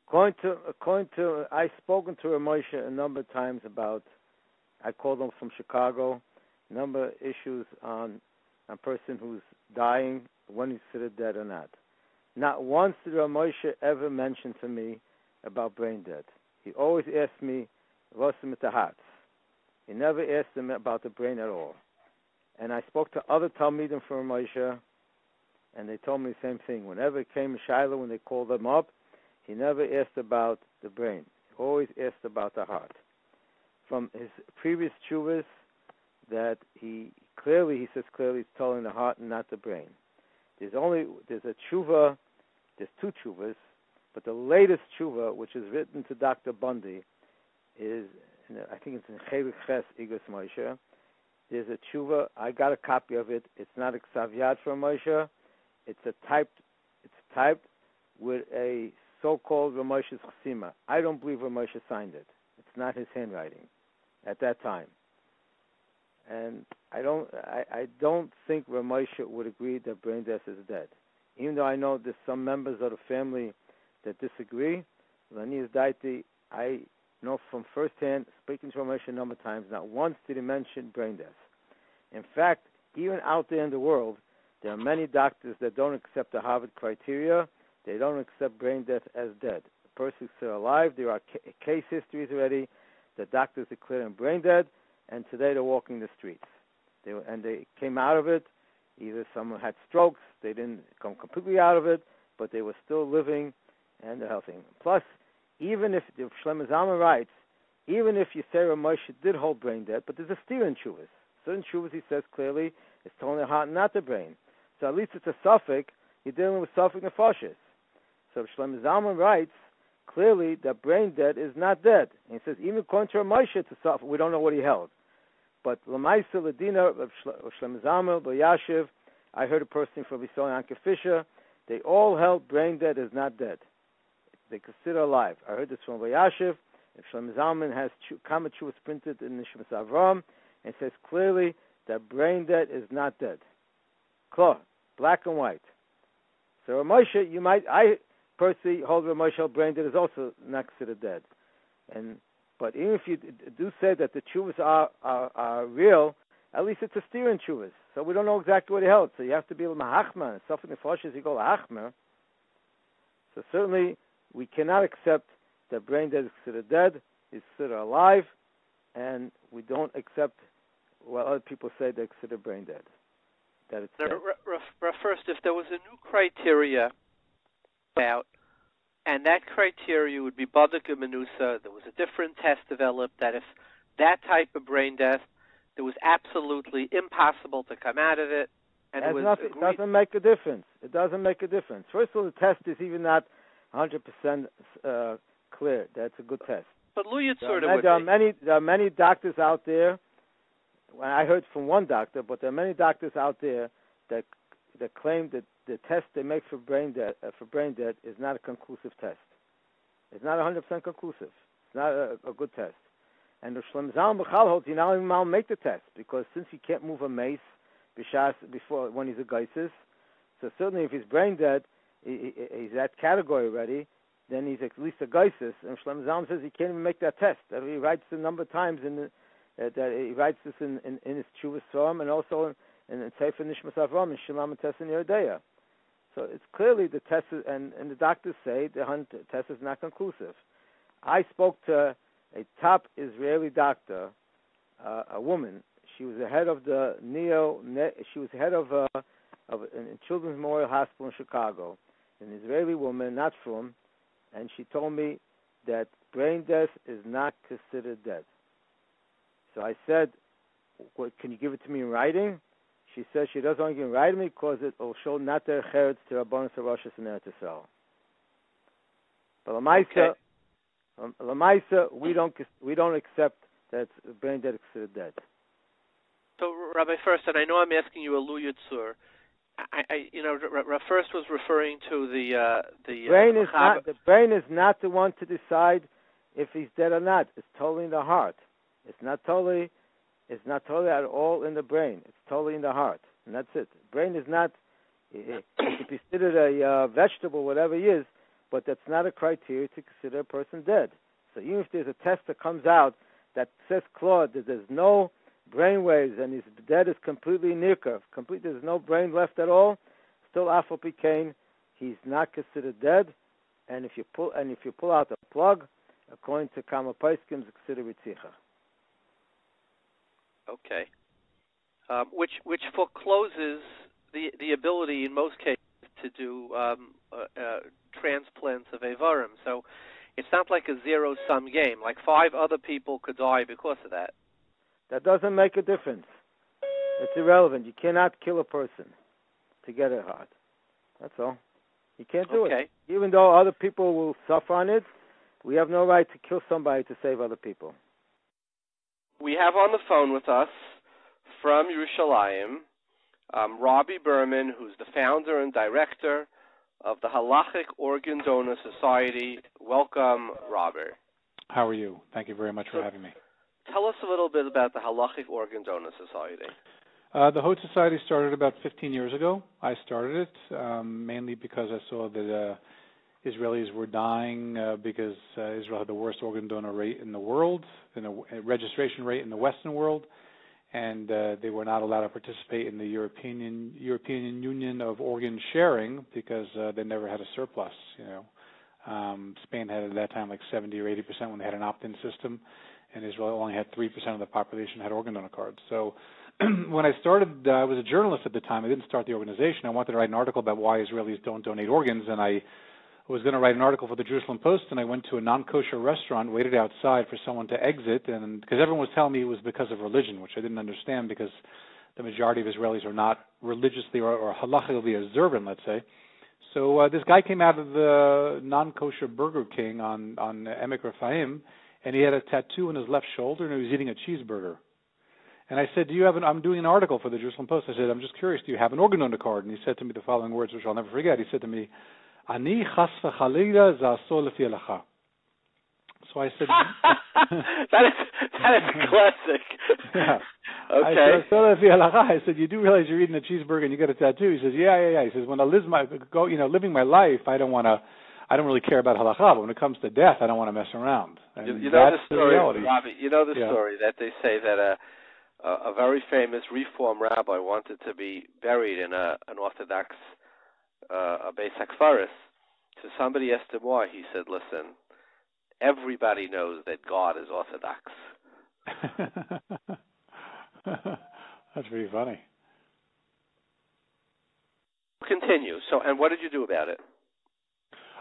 Speaker 7: According to, I've spoken to Rav Moshe a number of times about. I called him from Chicago. A number of issues on a person who's dying, when he's considered dead or not. Not once did Rav Moshe ever mention to me about brain dead. He always asked me, what's with the heart? He never asked him about the brain at all. And I spoke to other Talmidim from Rav Moshe, and they told me the same thing. Whenever it came to Shiloh, when they called them up, he never asked about the brain. He always asked about the heart. From his previous tshuvas, that he says clearly it's telling the heart and not the brain. There's a tshuva, there's two tshuvas, but the latest tshuva, which is written to Dr. Bundy, is, I think it's in Chelik Ches Igros Moshe. There's a tshuva, I got a copy of it. It's not a ksav yad from Moshe. It's typed with a so-called Ramoshe's Chasima. I don't believe Ramoshe signed it. It's not his handwriting at that time. And I don't think Ramoshe would agree that brain death is dead. Even though I know there's some members of the family that disagree, Lanias Daiti, I know from firsthand, speaking to Ramoshe a number of times, not once did he mention brain death. In fact, even out there in the world, there are many doctors that don't accept the Harvard criteria. They don't accept brain death as dead. The person is still alive. There are case histories already. The doctors declare him brain dead, and today they're walking the streets. They came out of it. Either someone had strokes, they didn't come completely out of it, but they were still living and they're healthy. Plus, even if Shlomo Zalman writes, even if you say Ramoshe did hold brain dead, but there's a steer in Chuvas. Certain Chuvas, he says clearly, it's telling the heart, not the brain. So at least it's a suffix. You're dealing with suffix nefashis. So Shlomo Zalman writes clearly that brain dead is not dead. And he says even according to Ramoshe, it's a suffix. We don't know what he held. But Lamaisa Ladina of Shlomo Zalman, Yashiv, I heard a person from Visoy Anke Fisher, they all held brain dead is not dead. They consider alive. I heard this from Yashiv. If Shlomo Zalman has Kama Chuvas printed in the Nishmas Avram, and says clearly that brain dead is not dead. Clear, black and white. So Ramoshe, I personally hold Ramoshe brain dead is also not considered dead. But even if you do say that the chuvas are real, at least it's a steer in chuvas. So we don't know exactly what he held. So you have to be mahachma. Something the foshes you go lahachma. So certainly we cannot accept that brain dead is considered dead, is considered alive, and we don't accept what other people say they consider brain dead. That it's dead.
Speaker 1: First, if there was a new criteria out, and that criteria would be Badak and Menusa, there was a different test developed that if that type of brain death, it was absolutely impossible to come out of it. And it
Speaker 7: doesn't make a difference. It doesn't make a difference. First of all, the test is even not 100% clear. That's a good test.
Speaker 1: But Luyit
Speaker 7: there are many doctors out there. Well, I heard from one doctor, but there are many doctors out there that claim that the test they make for brain death is not a conclusive test. It's not 100% conclusive. It's not a good test. And the Shlomo Zalman B'chal holds you now even make the test, because since he can't move a mace before when he's a geisis, so certainly if he's brain dead, he's that category already, then he's at least a geisis. And Shlomo Zalman says he can't even make that test. That he writes a number of times that he writes this in his Chuvas Sforim and also in Sefer Nishmas Avram and Shilam and Tess in Yeridea. So it's clearly the test is, and the doctors say the test is not conclusive. I spoke to a top Israeli doctor, a woman. She was the head of the she was head of in Children's Memorial Hospital in Chicago, an Israeli woman, not from, and she told me that brain death is not considered dead. So I said, can you give it to me in writing? She says she doesn't want to give it in writing because it will show not their cheretz to Rabbanos Roshas and Eretz Yisrael. But Lamaisa, we don't accept that brain dead is considered dead.
Speaker 1: So, Rabbi First, and I know I'm asking you a Lu Yitzur. First was referring to the
Speaker 7: brain is not the one to decide if he's dead or not. It's totally in the heart. It's not totally at all in the brain. It's totally in the heart, and that's it. Brain is not. It could be considered a vegetable, whatever he is, but that's not a criteria to consider a person dead. So even if there's a test that comes out that says Claude that there's no brain waves and his dead is completely nirkav, there's no brain left at all, still Afal Pikain, he's not considered dead. And if you pull out the plug, according to Kama Paiskim, it's considered Ritzicha.
Speaker 1: Okay. Which forecloses the ability in most cases to do transplants of Avarim. So it's not like a zero-sum game. Like 5 other people could die because of that.
Speaker 7: That doesn't make a difference. It's irrelevant. You cannot kill a person to get a heart. That's all. You can't do it. Even though other people will suffer on it, we have no right to kill somebody to save other people.
Speaker 1: We have on the phone with us from Yerushalayim, Robbie Berman, who's the founder and director of the Halachic Organ Donor Society. Welcome, Robert.
Speaker 8: How are you? Thank you very much for having me.
Speaker 1: Tell us a little bit about the Halachic Organ Donor Society.
Speaker 8: The Hod Society started about 15 years ago. I started it mainly because I saw that Israelis were dying because Israel had the worst organ donor rate in the world, registration rate in the Western world, and they were not allowed to participate in the European Union of organ sharing because they never had a surplus. Spain had at that time like 70 or 80% when they had an opt-in system, and Israel only had 3% of the population had organ donor cards. So when I started, I was a journalist at the time. I didn't start the organization. I wanted to write an article about why Israelis don't donate organs, and I was going to write an article for the Jerusalem Post, and I went to a non-kosher restaurant, waited outside for someone to exit, and because everyone was telling me it was because of religion, which I didn't understand because the majority of Israelis are not religiously or halachically observant, let's say. So this guy came out of the non-kosher Burger King on Emek Rafaim, and he had a tattoo on his left shoulder, and he was eating a cheeseburger. And I said, I'm doing an article for the Jerusalem Post. I said, I'm just curious, do you have an organ donor card? And he said to me the following words, which I'll never forget. He said to me, Ani chas v'chalila za'asor lefi halacha. So I said,
Speaker 1: that is classic.
Speaker 8: Yeah.
Speaker 1: Okay.
Speaker 8: I said, you do realize you're eating a cheeseburger and you got a tattoo? He says, yeah. He says, when I living my life, I don't really care about halacha, but when it comes to death, I don't want to mess around. And
Speaker 1: you know
Speaker 8: that's
Speaker 1: the story,
Speaker 8: reality.
Speaker 1: Robbie. You know the story that they say that a very famous Reform rabbi wanted to be buried in an Orthodox a Beis HaKfaris. So somebody asked him why. He said, listen, everybody knows that God is Orthodox.
Speaker 8: That's pretty funny.
Speaker 1: Continue. So, and what did you do about it?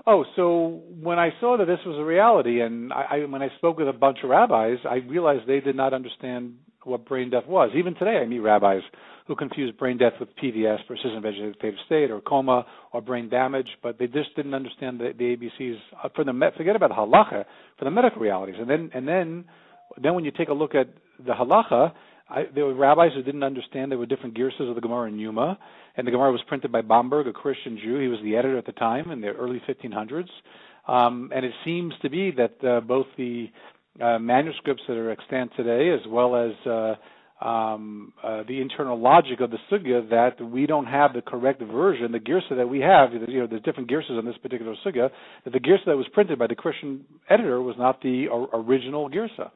Speaker 8: Oh, so when I saw that this was a reality, and when I spoke with a bunch of rabbis, I realized they did not understand what brain death was. Even today, I meet rabbis who confuse brain death with PVS, persistent vegetative state, or coma, or brain damage, but they just didn't understand the ABCs. Forget about halacha, for the medical realities. And then when you take a look at the halacha, there were rabbis who didn't understand there were different girsas of the Gemara in Yuma, and the Gemara was printed by Bamberg, a Christian Jew. He was the editor at the time in the early 1500s. And it seems to be that both the manuscripts that are extant today, as well as the internal logic of the sugya, that we don't have the correct version, the girsa that we have. There's different girsas on this particular sugya. That the girsa that was printed by the Christian editor was not the original girsa.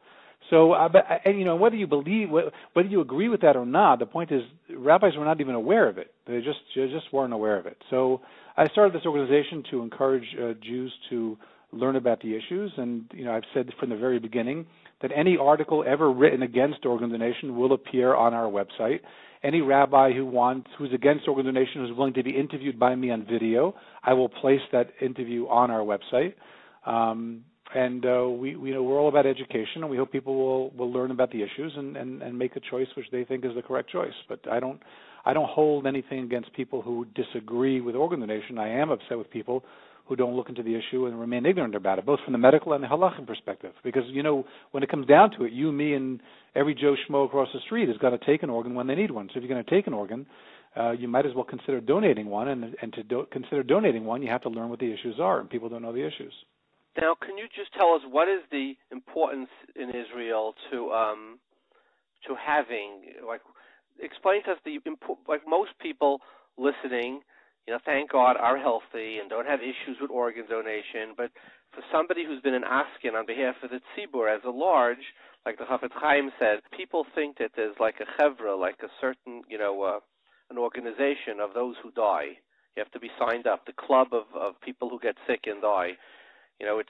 Speaker 8: So, whether you believe, whether you agree with that or not, the point is, rabbis were not even aware of it. They just weren't aware of it. So, I started this organization to encourage Jews to learn about the issues, and I've said from the very beginning that any article ever written against organ donation will appear on our website. Any rabbi who's against organ donation, who's willing to be interviewed by me on video, I will place that interview on our website. We're all about education, and we hope people will learn about the issues and make a choice which they think is the correct choice. But I don't hold anything against people who disagree with organ donation. I am upset with people who don't look into the issue and remain ignorant about it, both from the medical and the halachic perspective. Because, when it comes down to it, you, me, and every Joe Schmo across the street has got to take an organ when they need one. So if you're going to take an organ, you might as well consider donating one. And to consider donating one, you have to learn what the issues are, and people don't know the issues.
Speaker 1: Now, can you just tell us what is the importance in Israel to having, explain to us most people listening, thank God, are healthy and don't have issues with organ donation, but for somebody who's been an askin on behalf of the tzibur as a large, like the Chafetz Chaim said, people think that there's like a chevra, like a certain, an organization of those who die. You have to be signed up, the club of people who get sick and die. It's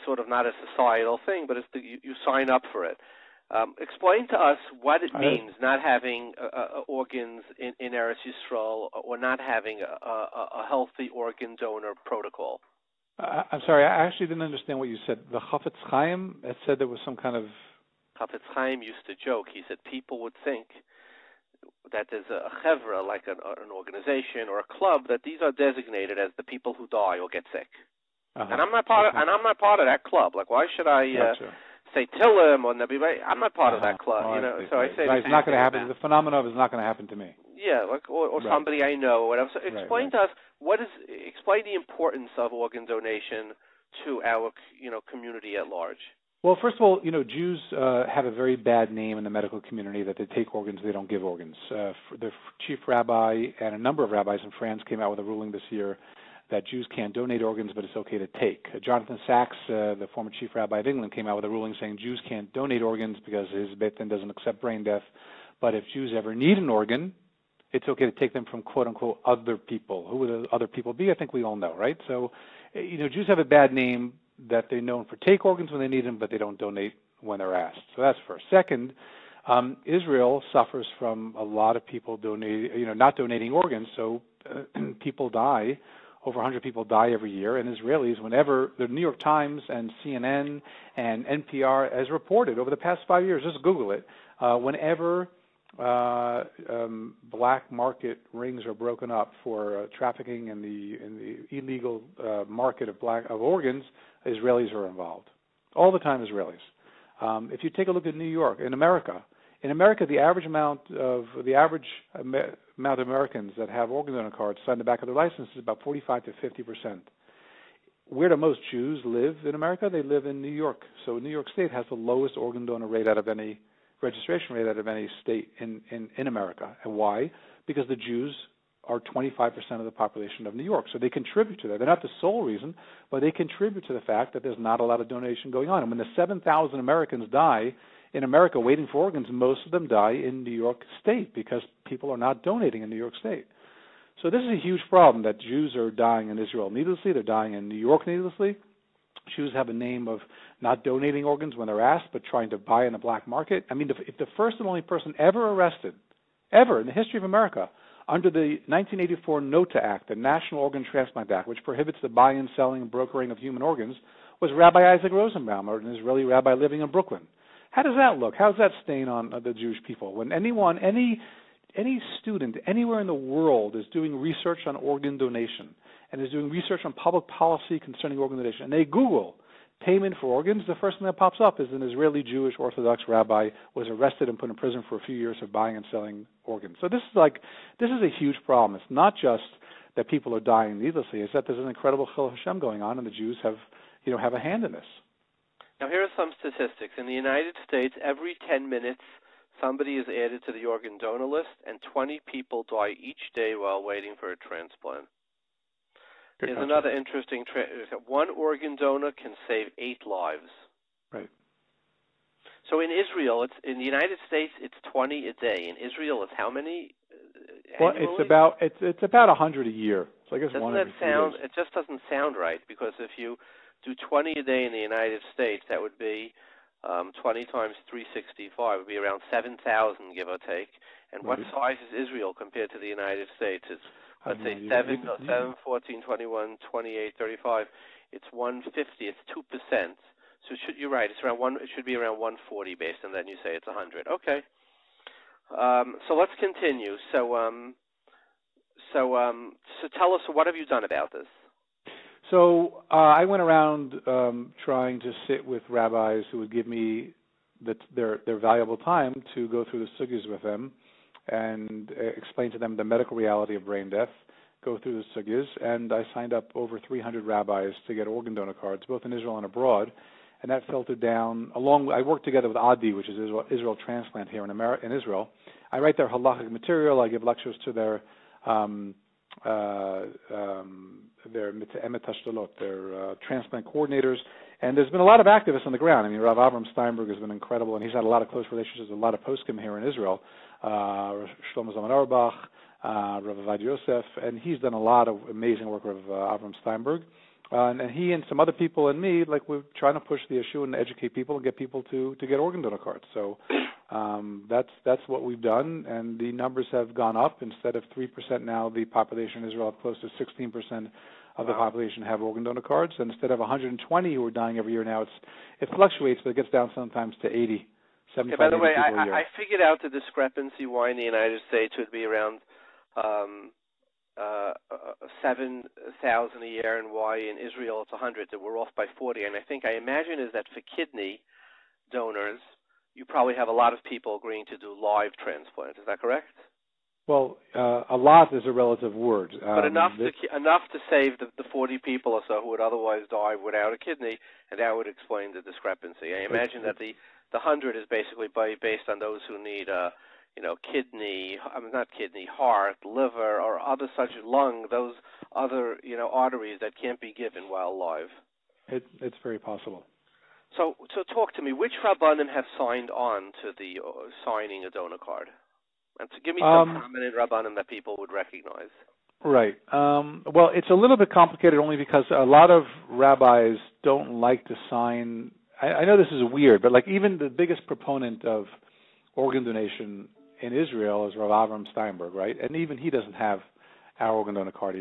Speaker 1: sort of not a societal thing, but you sign up for it. Explain to us what it means not having organs in Eretz Yisrael, or not having a healthy organ donor protocol.
Speaker 8: I'm sorry, I actually didn't understand what you said. The Chafetz Chaim said there was some kind of...
Speaker 1: Chafetz Chaim used to joke. He said people would think that there's a chevra, like an organization or a club, that these are designated as the people who die or get sick. And I'm not part of that club. Like, why should I say Tillim or Nabi? I'm not part of that club. So I say
Speaker 8: it's not going to happen. The phenomenon is not going to happen to me.
Speaker 1: Yeah, like or
Speaker 8: Right.
Speaker 1: somebody I know or whatever. So explain
Speaker 8: Right.
Speaker 1: to us explain the importance of organ donation to our community at large.
Speaker 8: Well, first of all, Jews have a very bad name in the medical community that they take organs, they don't give organs. The chief rabbi and a number of rabbis in France came out with a ruling this year that Jews can't donate organs, but it's okay to take. Jonathan Sachs, the former chief rabbi of England, came out with a ruling saying Jews can't donate organs because his Beit Din doesn't accept brain death. But if Jews ever need an organ, it's okay to take them from quote-unquote other people. Who would the other people be? I think we all know, right? So, Jews have a bad name that they're known for take organs when they need them, but they don't donate when they're asked. So that's first. Second, Israel suffers from a lot of people not donating organs, so people die. Over 100 people die every year, and Israelis, whenever the New York Times and CNN and NPR has reported over the past 5 years, just Google it, whenever black market rings are broken up for trafficking in the illegal market of organs, Israelis are involved. All the time, Israelis. If you take a look at New York, in America, the average amount of Americans that have organ donor cards signed on the back of their license is about 45 to 50%. Where do most Jews live in America? They live in New York. So New York State has the lowest organ donor rate out of any registration rate out of any state in America. And why? Because the Jews are 25% of the population of New York. So they contribute to that. They're not the sole reason, but they contribute to the fact that there's not a lot of donation going on. And when the 7,000 Americans die in America waiting for organs, most of them die in New York State because people are not donating in New York State. So this is a huge problem that Jews are dying in Israel needlessly. They're dying in New York needlessly. Jews have a name of not donating organs when they're asked, but trying to buy in the black market. I mean, if the first and only person ever arrested, ever in the history of America, under the 1984 NOTA Act, the National Organ Transplant Act, which prohibits the buying, selling, and brokering of human organs, was Rabbi Isaac Rosenbaum, an Israeli rabbi living in Brooklyn. How does that look? How does that stain on the Jewish people? When any student anywhere in the world is doing research on organ donation and is doing research on public policy concerning organ donation, and they Google payment for organs, the first thing that pops up is an Israeli Jewish Orthodox rabbi was arrested and put in prison for a few years for buying and selling organs. So this is a huge problem. It's not just that people are dying needlessly; it's that there's an incredible Chil Hashem going on, and the Jews have a hand in this.
Speaker 1: Now, here are some statistics. In the United States, every 10 minutes, somebody is added to the organ donor list, and 20 people die each day while waiting for a transplant. There's another interesting one organ donor can save 8 lives.
Speaker 8: Right.
Speaker 1: So in Israel, in the United States, it's 20 a day. In Israel, it's how many?
Speaker 8: Well, it's about 100 a year. So I guess
Speaker 1: doesn't
Speaker 8: one
Speaker 1: that
Speaker 8: every 2
Speaker 1: sound?
Speaker 8: days.
Speaker 1: It just doesn't sound right, because if you do 20 a day in the United States, that would be 20 times 365 would be around 7,000, give or take. And
Speaker 8: Right.
Speaker 1: what size is Israel compared to the United States? It's, let's say, 7, 14, 21, 28, 35. It's 150. It's 2%. So you're right. It's around it should be around 140 based on that. And you say it's 100. Okay. So let's continue. So tell us, what have you done about this?
Speaker 8: So I went around trying to sit with rabbis who would give me their valuable time to go through the sugyas with them and explain to them the medical reality of brain death, go through the sugyas, and I signed up over 300 rabbis to get organ donor cards, both in Israel and abroad, and that filtered down I worked together with Adi, which is Israel Transplant here in Israel. I write their halachic material, I give lectures to their transplant coordinators, and there's been a lot of activists on the ground. I mean, Rav Avram Steinberg has been incredible, and he's had a lot of close relationships with a lot of poskim here in Israel. Shlomo Zalman Auerbach, Rav Avad Yosef, and he's done a lot of amazing work with Avram Steinberg. And he and some other people and me, we're trying to push the issue and educate people and get people to get organ donor cards. So that's what we've done, and the numbers have gone up. Instead of 3% now, the population in Israel, close to 16% of the population have organ donor cards. And instead of 120 who are dying every year now, it fluctuates, but it gets down sometimes to 80, 75,
Speaker 1: by the way,
Speaker 8: people a year.
Speaker 1: I figured out the discrepancy why in the United States it would be around 7,000 a year, and why in Israel it's 100. That we're off by 40. And I imagine is that for kidney donors, you probably have a lot of people agreeing to do live transplants. Is that correct?
Speaker 8: Well, a lot is a relative word.
Speaker 1: But enough to save the 40 people or so who would otherwise die without a kidney, and that would explain the discrepancy. I imagine that the 100 is basically based on those who need kidney, not kidney, heart, liver, or other such lung, those other arteries that can't be given while alive.
Speaker 8: It's very possible.
Speaker 1: So talk to me. Which Rabbanim have signed on to the signing a donor card? And to give me some prominent Rabbanim that people would recognize.
Speaker 8: Right. Well, it's a little bit complicated only because a lot of rabbis don't like to sign. I know this is weird, but like even the biggest proponent of organ donation in Israel is Rav Avram Steinberg, right? And even he doesn't have our organ donor card.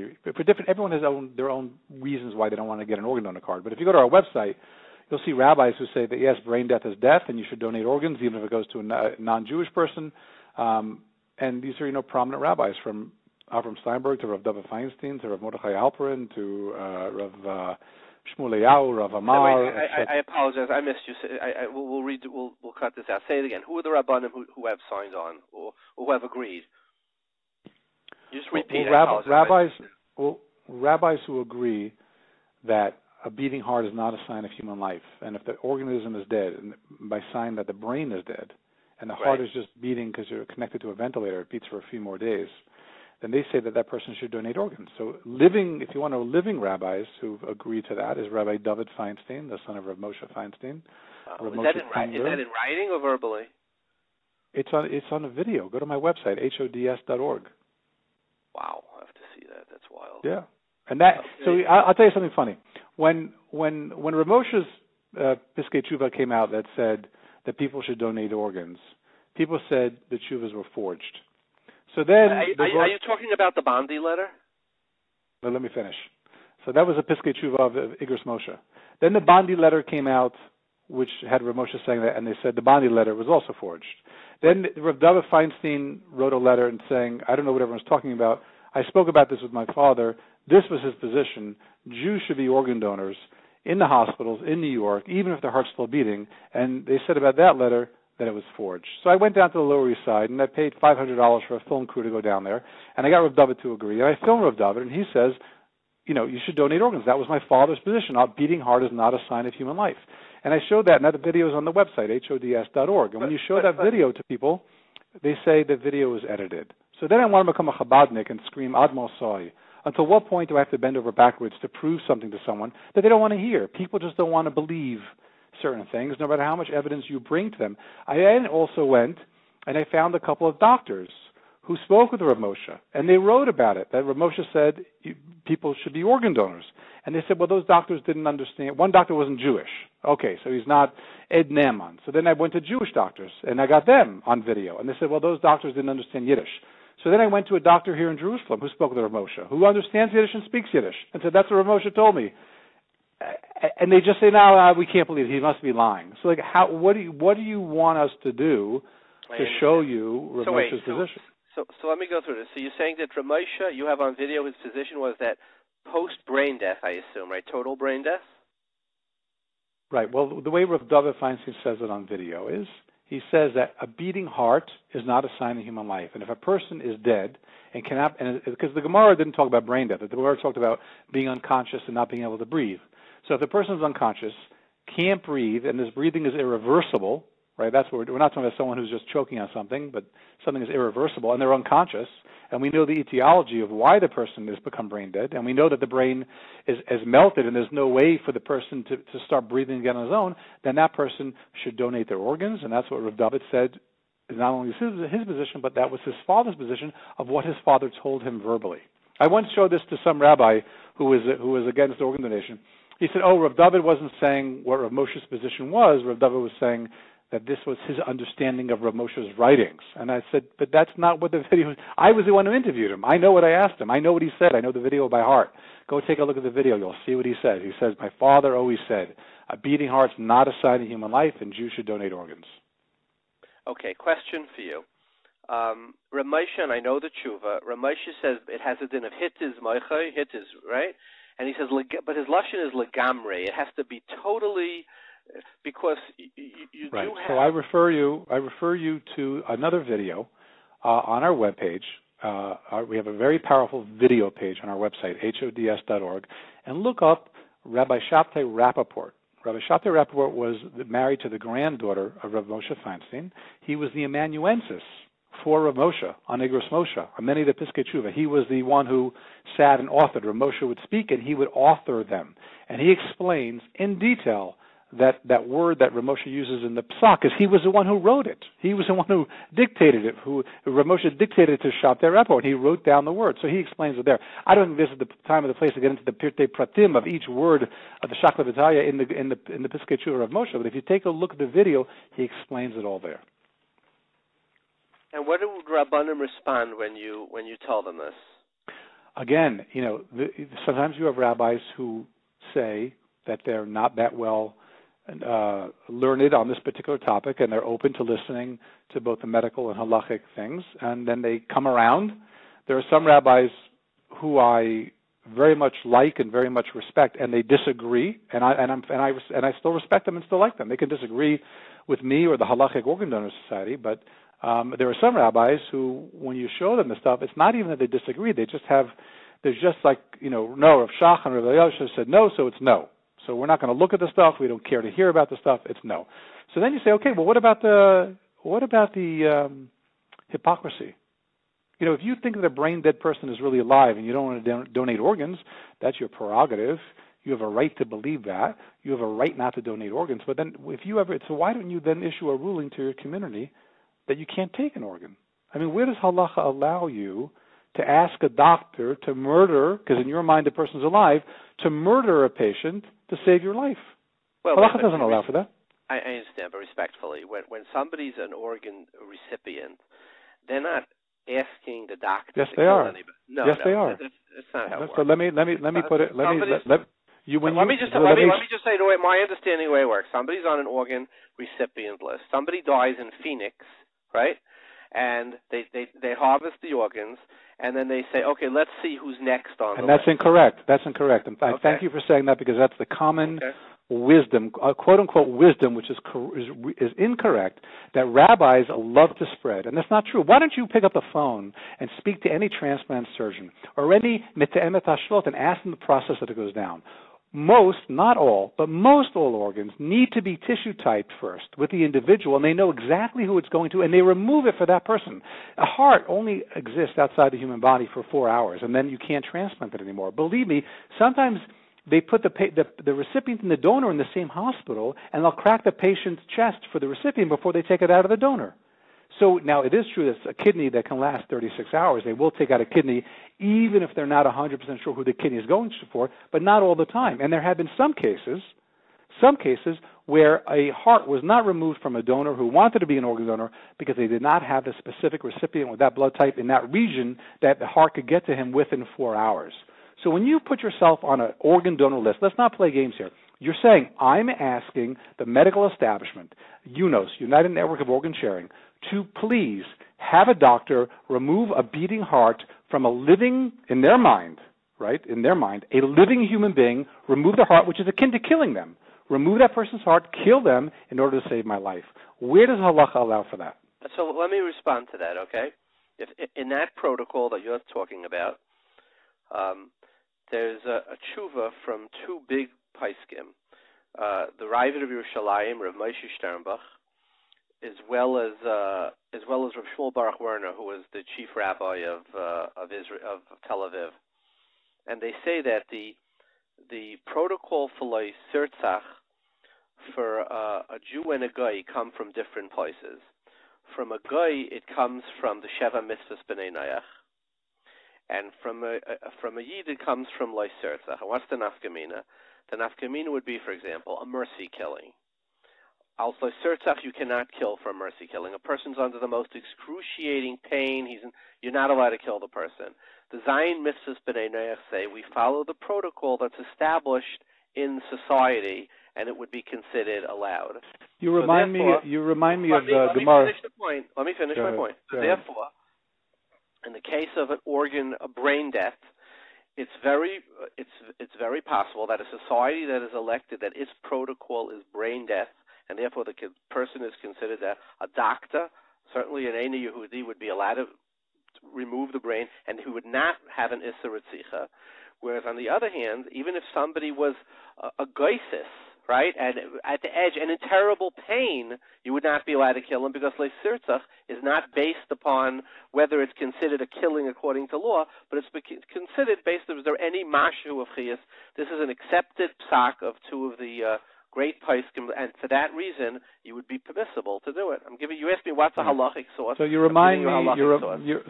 Speaker 8: Everyone has their own reasons why they don't want to get an organ donor card. But if you go to our website, you'll see rabbis who say that yes, brain death is death, and you should donate organs even if it goes to a non-Jewish person. And these are prominent rabbis from Avram Steinberg to Rav David Feinstein to Rav Mordechai Alperin to Rav Shmuel Eliyahu, Rav Amar.
Speaker 1: I apologize. I missed you. We'll cut this out. Say it again. Who are the Rabbanim who have signed on or who have agreed? You just repeat.
Speaker 8: Rabbis who agree that a beating heart is not a sign of human life, and if the organism is dead, and by sign that the brain is dead, and the heart is just beating because you're connected to a ventilator, it beats for a few more days, then they say that person should donate organs. So if you want to know living rabbis who've agreed to that, is Rabbi David Feinstein, the son of Rav Moshe Feinstein.
Speaker 1: Is that in writing or verbally?
Speaker 8: It's on a video. Go to my website, hods.org.
Speaker 1: Wow, I have to see that. That's wild.
Speaker 8: Yeah. And so I'll tell you something funny. When Rav Moshe's Piskei Tshuva came out that said that people should donate organs, people said the tshuvas were forged. So then,
Speaker 1: are you talking about the Bondi letter?
Speaker 8: Well, let me finish. So that was a Piskei Tshuva of Igros Moshe. Then the Bondi letter came out, which had Rav Moshe saying that, and they said the Bondi letter was also forged. Then Rav David Feinstein wrote a letter and saying, I don't know what everyone's talking about. I spoke about this with my father. This was his position. Jews should be organ donors in the hospitals in New York, even if their heart's still beating. And they said about that letter that it was forged. So I went down to the Lower East Side, and I paid $500 for a film crew to go down there. And I got Rav David to agree. And I filmed Rav David, and he says, you should donate organs. That was my father's position. A beating heart is not a sign of human life. And I showed that, and that video is on the website, hods.org. And when you show that video to people, they say the video is edited. So then I want to become a Chabadnik and scream, Ad Mosai. Until what point do I have to bend over backwards to prove something to someone that they don't want to hear? People just don't want to believe certain things, no matter how much evidence you bring to them. I then also went and I found a couple of doctors who spoke with Rav Moshe, and they wrote about it, that Rav Moshe said people should be organ donors. And they said, well, those doctors didn't understand. One doctor wasn't Jewish. Okay, so he's not Ed Naaman. So then I went to Jewish doctors, and I got them on video. And they said, well, those doctors didn't understand Yiddish. So then I went to a doctor here in Jerusalem who spoke with Rav Moshe, who understands Yiddish and speaks Yiddish, and said, that's what Rav Moshe told me. And they just say, no, we can't believe it. He must be lying. So, what do you want us to do to show you Rav Moshe's position?
Speaker 1: So let me go through this. So you're saying that Rav Moshe, you have on video, his position was that post-brain death, I assume, right? Total brain death?
Speaker 8: Right. Well, the way Rav David Feinstein says it on video is, he says that a beating heart is not a sign of human life. And if a person is dead and cannot, because the Gemara didn't talk about brain death, the Gemara talked about being unconscious and not being able to breathe. So if the person is unconscious, can't breathe, and this breathing is irreversible, right? That's what we're not talking about someone who's just choking on something, but something is irreversible, and they're unconscious, and we know the etiology of why the person has become brain dead, and we know that the brain is melted, and there's no way for the person to start breathing again on his own, then that person should donate their organs, and that's what Rav David said is not only his position, but that was his father's position of what his father told him verbally. I once showed this to some rabbi who was against organ donation. He said, Rav David wasn't saying what Rav Moshe's position was. Rav David was saying that this was his understanding of Rav Moshe's writings. And I said, but that's not what the video was. I was the one who interviewed him. I know what I asked him. I know what he said. I know the video by heart. Go take a look at the video. You'll see what he says. He says, my father always said, a beating heart's not a sign of human life, and Jews should donate organs. Okay,
Speaker 1: question for you. Rav Moshe, and I know the tshuva, Rav Moshe says it has a din of hittiz moichai, hittiz, right? And he says, but his lashon is legamre. It has to be totally, because you
Speaker 8: right.
Speaker 1: do have...
Speaker 8: So I refer you to another video on our webpage, we have a very powerful video page on our website, hods.org, and look up Rabbi Shabtai Rappaport. Rabbi Shabtai Rappaport was married to the granddaughter of Rav Moshe Feinstein. He was the amanuensis for Rav Moshe on Igros Moshe, on many of the Piskei Tshuva. He was the one who sat and authored. Rav Moshe would speak and he would author them. And he explains in detail that word that Rav Moshe uses in the Psak, because he was the one who wrote it. He was the one who dictated it, Rav Moshe dictated it to Shabtai Rappaport, and he wrote down the word. So he explains it there. I don't think this is the time or the place to get into the Pirtei Pratim of each word of the Shakla V'Taya in the Piskei Tshuva of Moshe, but if you take a look at the video, he explains it all there.
Speaker 1: And what do Rabbanim respond when you tell them this?
Speaker 8: Again, sometimes you have rabbis who say that they're not that well learned on this particular topic, and they're open to listening to both the medical and halachic things, and then they come around. There are some rabbis who I very much like and very much respect, and they disagree, and I still respect them and still like them. They can disagree with me or the Halachic Organ Donor Society, but there are some rabbis who, when you show them the stuff, it's not even that they disagree. They just have, there's just like, no, Rav Shach and Rav Elyashiv said no, so it's no. So we're not going to look at the stuff. We don't care to hear about the stuff. It's no. So then you say, okay, well, what about the hypocrisy? If you think that a brain dead person is really alive and you don't want to donate organs, that's your prerogative. You have a right to believe that. You have a right not to donate organs. But then, so why don't you then issue a ruling to your community that you can't take an organ? I mean, where does halacha allow you to ask a doctor to murder, because in your mind the person's alive, to murder a patient to save your life? Well, halacha doesn't allow for that.
Speaker 1: I understand, but respectfully, when somebody's an organ recipient, they're not asking the doctor
Speaker 8: yes,
Speaker 1: to
Speaker 8: they
Speaker 1: kill
Speaker 8: are.
Speaker 1: anybody. No,
Speaker 8: yes, they are.
Speaker 1: That's not how it works.
Speaker 8: So let me put it. Let me just
Speaker 1: say the way my understanding of the way it works. Somebody's on an organ recipient list. Somebody dies in Phoenix, right? And they harvest the organs, and then they say, okay, let's see who's next on the list.
Speaker 8: And that's incorrect. That's incorrect. And I thank you for saying that, because that's the common wisdom, quote unquote wisdom, which is incorrect, that rabbis love to spread. And that's not true. Why don't you pick up the phone and speak to any transplant surgeon or any mit'emet hashlot and ask them the process that it goes down? Most, not all, but most all organs need to be tissue typed first with the individual, and they know exactly who it's going to, and they remove it for that person. A heart only exists outside the human body for 4 hours, and then you can't transplant it anymore. Believe me, sometimes they put the recipient and the donor in the same hospital, and they'll crack the patient's chest for the recipient before they take it out of the donor. So now it is true that a kidney that can last 36 hours, they will take out a kidney even if they're not 100% sure who the kidney is going for, but not all the time. And there have been some cases where a heart was not removed from a donor who wanted to be an organ donor because they did not have the specific recipient with that blood type in that region that the heart could get to him within 4 hours. So when you put yourself on an organ donor list, let's not play games here. You're saying, I'm asking the medical establishment, UNOS, United Network of Organ Sharing, to please have a doctor remove a beating heart from a living, in their mind, right, a living human being, remove the heart, which is akin to killing them. Remove that person's heart, kill them in order to save my life. Where does halacha allow for that?
Speaker 1: So let me respond to that, okay? If in that protocol that you're talking about, there's a tshuva from two big paiskim, the Ravid of Yerushalayim, Rav Moshe Sternbuch, as well as Rav Shmuel Baruch Werner, who was the chief rabbi of Israel, of Tel Aviv, and they say that the protocol for loy sirtzach for a Jew and a Goy come from different places. From a Goy, it comes from the Sheva Mitzvahs B'nai Noach, and from a Yid, it comes from loy sirtzach. And what's the nafkamina? The nafkamina would be, for example, a mercy killing. Also, sirtzach, you cannot kill for a mercy killing. A person's under the most excruciating pain. You're not allowed to kill the person. The Zayin Mitzvahs B'nai Noach say we follow the protocol that's established in society, and it would be considered allowed.
Speaker 8: You remind me of the Gemara.
Speaker 1: Let me finish my point. So therefore, in the case of a brain death, it's very possible that a society that is elected that its protocol is brain death, and therefore the person is considered a doctor. Certainly an Eina Yehudi would be allowed to remove the brain, and he would not have an Issa Ritzicha. Whereas on the other hand, even if somebody was a goisis, right, and at the edge and in terrible pain, you would not be allowed to kill him because leisirtzach is not based upon whether it's considered a killing according to law, but it's considered based on is there any mashu of chiyas. This is an accepted psak of two of the great poskim, and for that reason, you would be permissible to do it. You asked me what's a halachic source.
Speaker 8: So you remind me.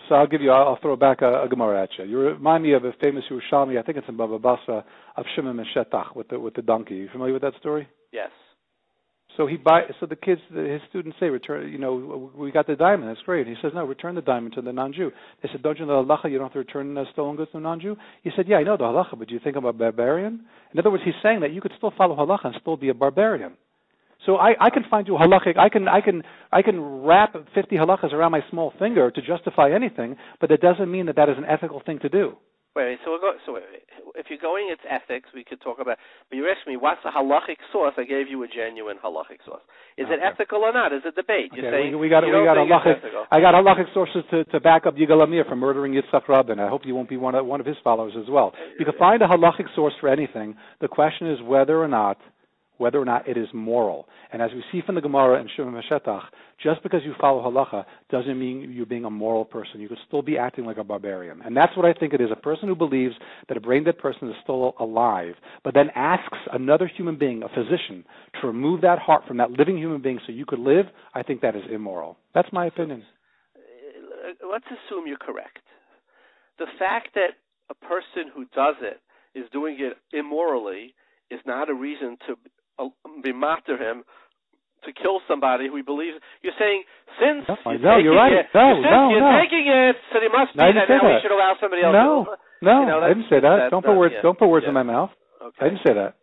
Speaker 8: So I'll throw back a Gemara at you. You remind me of a famous Yerushalmi. I think it's in Bava Basra, of Shimon and Shetach with the donkey. You familiar with that story?
Speaker 1: Yes.
Speaker 8: So the kids, his students say, return. We got the diamond. That's great. He says, no, return the diamond to the non-Jew. They said, don't you know the halacha? You don't have to return stolen goods to a non-Jew. He said, yeah, I know the halacha, but do you think I'm a barbarian? In other words, he's saying that you could still follow halacha and still be a barbarian. So I can find you halachic. I can wrap 50 halachas around my small finger to justify anything, but that doesn't mean that is an ethical thing to do.
Speaker 1: Wait, so if you're going it's ethics, we could talk about, but you asked me, what's a halachic source? I gave you a genuine halachic source. Is it ethical or not? Is it debate? You're saying
Speaker 8: we got halachic. I got halachic sources to back up Yigal Amir for murdering Yitzchak Rabin. I hope you won't be one of his followers as well. You can find a halachic source for anything. The question is whether or not it is moral. And as we see from the Gemara and Shimon Meshetach, just because you follow halacha doesn't mean you're being a moral person. You could still be acting like a barbarian. And that's what I think it is. A person who believes that a brain-dead person is still alive, but then asks another human being, a physician, to remove that heart from that living human being so you could live, I think that is immoral. That's my opinion.
Speaker 1: Let's assume you're correct. The fact that a person who does it is doing it immorally is not a reason to be matter him to kill somebody who he believes. You're saying since
Speaker 8: you're right.
Speaker 1: You're taking it, so he must be that now we should allow somebody else.
Speaker 8: No, I didn't say that. Don't put words in my mouth. Okay. I didn't say that.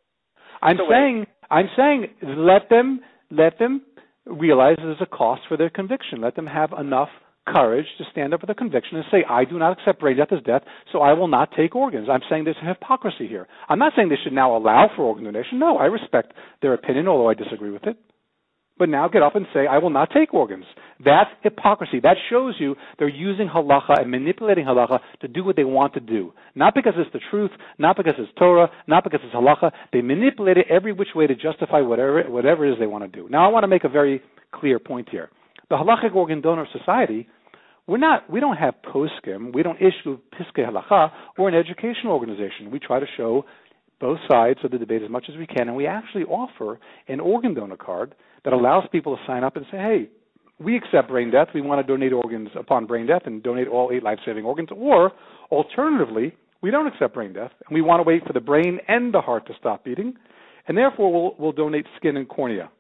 Speaker 8: I'm saying let them realize there's a cost for their conviction. Let them have enough courage to stand up with a conviction and say, I do not accept brain death as death, so I will not take organs. I'm saying there's hypocrisy here. I'm not saying they should now allow for organ donation. No, I respect their opinion, although I disagree with it. But now get up and say, I will not take organs. That's hypocrisy. That shows you they're using halacha and manipulating halacha to do what they want to do. Not because it's the truth, not because it's Torah, not because it's halacha. They manipulate it every which way to justify whatever it is they want to do. Now I want to make a very clear point here. The Halachic Organ Donor Society, we don't have poskim, we don't issue piskei halacha. We're an educational organization. We try to show both sides of the debate as much as we can, and we actually offer an organ donor card that allows people to sign up and say, hey, we accept brain death. We want to donate organs upon brain death and donate all 8 life-saving organs. Or, alternatively, we don't accept brain death, and we want to wait for the brain and the heart to stop beating, and therefore we'll donate skin and cornea,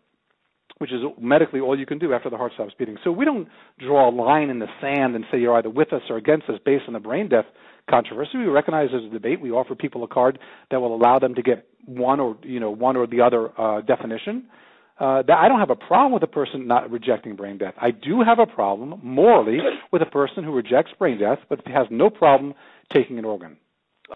Speaker 8: which is medically all you can do after the heart stops beating. So we don't draw a line in the sand and say you're either with us or against us based on the brain death controversy. We recognize there's a debate. We offer people a card that will allow them to get one or the other definition. I don't have a problem with a person not rejecting brain death. I do have a problem morally with a person who rejects brain death but has no problem taking an organ.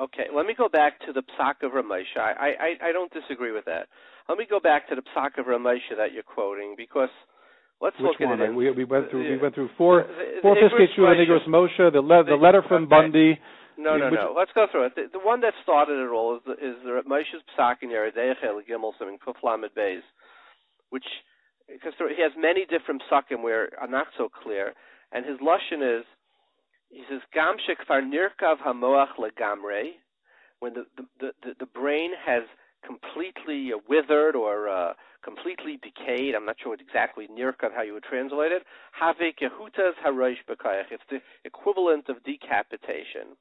Speaker 1: Okay, let me go back to the Psak of Ramesha. I don't disagree with that. Let me go back to the Psak of Ramesha that you're quoting, because let's look at it.
Speaker 8: We went through four Piskei Shula Nigros Moshe, the letter from Bundy.
Speaker 1: No. Let's go through it. The one that started it all is the Moshe's Psak in Yeridei Chel Gimel Sim Kuf Lamed Beis, which because he has many different psakim where are not so clear, and his lashon is. He says, "Gam shekvar nirkav hamoach legamre," when the brain has completely withered or completely decayed. I'm not sure what exactly nirkav, how you would translate it. Have kehutas harosh b'kayach. It's the equivalent of decapitation.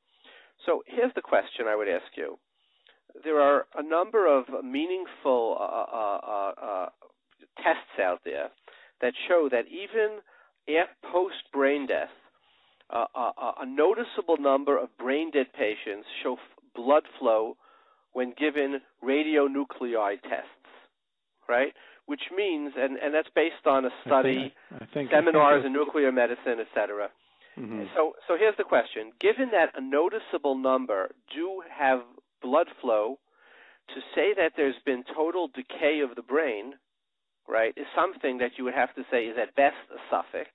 Speaker 1: So here's the question I would ask you. There are a number of meaningful tests out there that show that even post-brain death, a noticeable number of brain-dead patients show blood flow when given radionuclide tests, right? Which means, and that's based on a study, seminars in nuclear medicine, etc. Mm-hmm. So here's the question. Given that a noticeable number do have blood flow, to say that there's been total decay of the brain, right, is something that you would have to say is at best a suffix.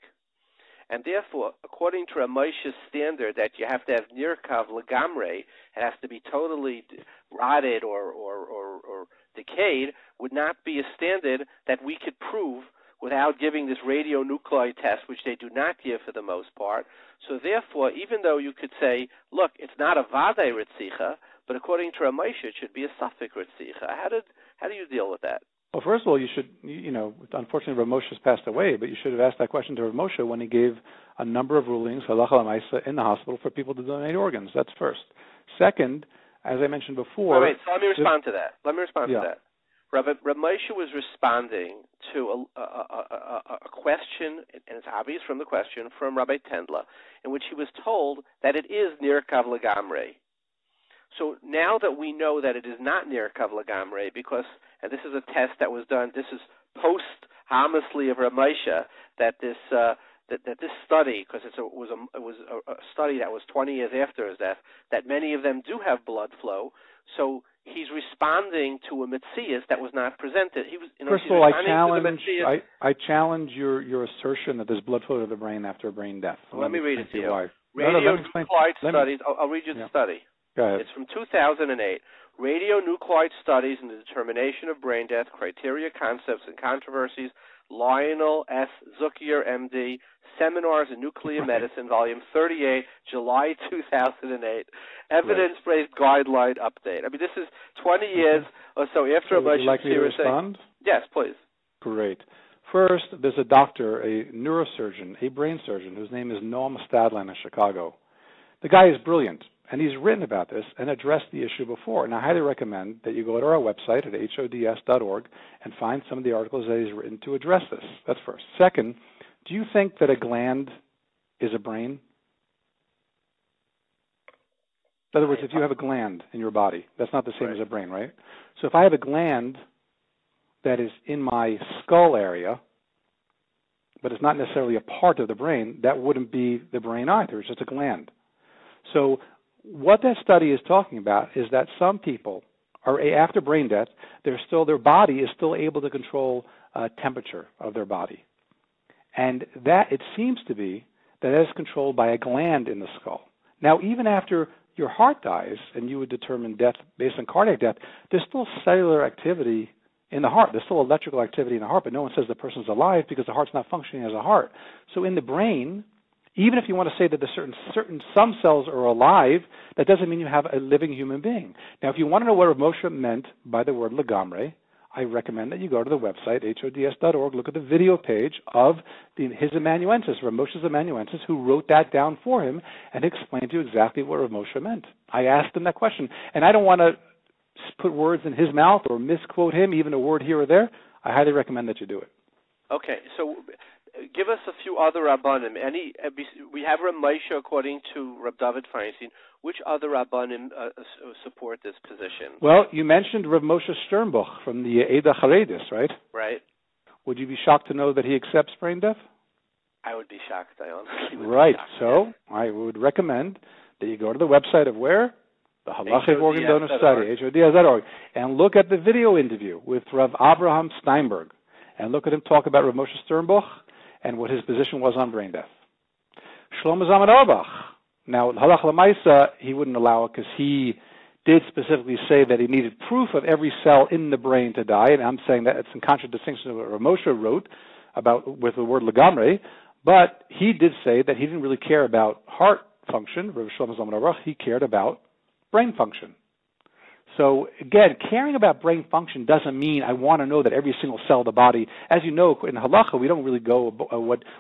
Speaker 1: and therefore, according to Ramosha's standard that you have to have nirkav legamre, it has to be totally rotted or decayed, would not be a standard that we could prove without giving this radionuclide test, which they do not give for the most part. So therefore, even though you could say, look, it's not a vadei ritzicha, but according to Ramosha, it should be a suffix ritzicha. How do you deal with that?
Speaker 8: Well, first of all, you should, unfortunately, Rav Moshe has passed away, but you should have asked that question to Rav Moshe when he gave a number of rulings, halacha l'maisa, in the hospital for people to donate organs. That's first. Second, as I mentioned before...
Speaker 1: Wait, so let me respond to that. Rav Moshe was responding to a question, and it's obvious from the question, from Rabbi Tendla, in which he was told that it is nirkav legamre. So now that we know that it is not nirkav legamre, because, and this is a test that was done, this is posthumously of Rav Moshe, that this study, because it was a study that was 20 years after his death, that many of them do have blood flow. So he's responding to a metzias that was not presented.
Speaker 8: First of all, I challenge your assertion that there's blood flow to the brain after a brain death.
Speaker 1: Well, let me read it to you.
Speaker 8: Why.
Speaker 1: Radionuclide studies. I'll read you the study.
Speaker 8: Go ahead.
Speaker 1: It's from 2008. Radionuclide studies in the determination of brain death, criteria, concepts, and controversies. Lionel S. Zuckier, M.D., Seminars in Nuclear Medicine, Volume 38, July 2008. Evidence-based guideline update. I mean, this is 20 years or so after
Speaker 8: would you like me to respond?
Speaker 1: Yes, please.
Speaker 8: Great. First, there's a doctor, a neurosurgeon, a brain surgeon, whose name is Noam Stadland in Chicago. The guy is brilliant, and he's written about this and addressed the issue before. And I highly recommend that you go to our website at hods.org and find some of the articles that he's written to address this. That's first. Second, do you think that a gland is a brain? In other words, if you have a gland in your body, that's not the same as a brain, right? So if I have a gland that is in my skull area, but it's not necessarily a part of the brain, that wouldn't be the brain either. It's just a gland. So what that study is talking about is that some people are, after brain death, their body is still able to control temperature of their body. And that, it seems to be, that is controlled by a gland in the skull. Now, even after your heart dies, and you would determine death based on cardiac death, there's still cellular activity in the heart. There's still electrical activity in the heart, but no one says the person's alive because the heart's not functioning as a heart. So in the brain, even if you want to say that some cells are alive, that doesn't mean you have a living human being. Now, if you want to know what Rav Moshe meant by the word legamre, I recommend that you go to the website, hods.org, look at the video page of his amanuensis, Rav Moshe's amanuensis, who wrote that down for him and explained to you exactly what Rav Moshe meant. I asked him that question, and I don't want to put words in his mouth or misquote him, even a word here or there. I highly recommend that you do it.
Speaker 1: Okay, so give us a few other Rabbanim. We have Rav Moshe according to Rav David Feinstein. Which other Rabbanim support this position?
Speaker 8: Well, you mentioned Rav Moshe Sternbuch from the Eda Charedis, right?
Speaker 1: Right.
Speaker 8: Would you be shocked to know that he accepts brain death?
Speaker 1: I would be shocked. I honestly would
Speaker 8: Right.
Speaker 1: be shocked.
Speaker 8: So I would recommend that you go to the website of where? The Halacha Organ Donor Study, hods.org, and look at the video interview with Rav Abraham Steinberg, and look at him talk about Rav Moshe Sternbuch and what his position was on brain death. Shlomo Zalman Auerbach. Now, Halacha l'maisa, he wouldn't allow it because he did specifically say that he needed proof of every cell in the brain to die, and I'm saying that it's in contradistinction to what Rav Moshe wrote about with the word legamre, but he did say that he didn't really care about heart function, Rav Shlomo Zalman Auerbach, he cared about brain function. So, again, caring about brain function doesn't mean I want to know that every single cell of the body. As you know, in halacha, we don't really go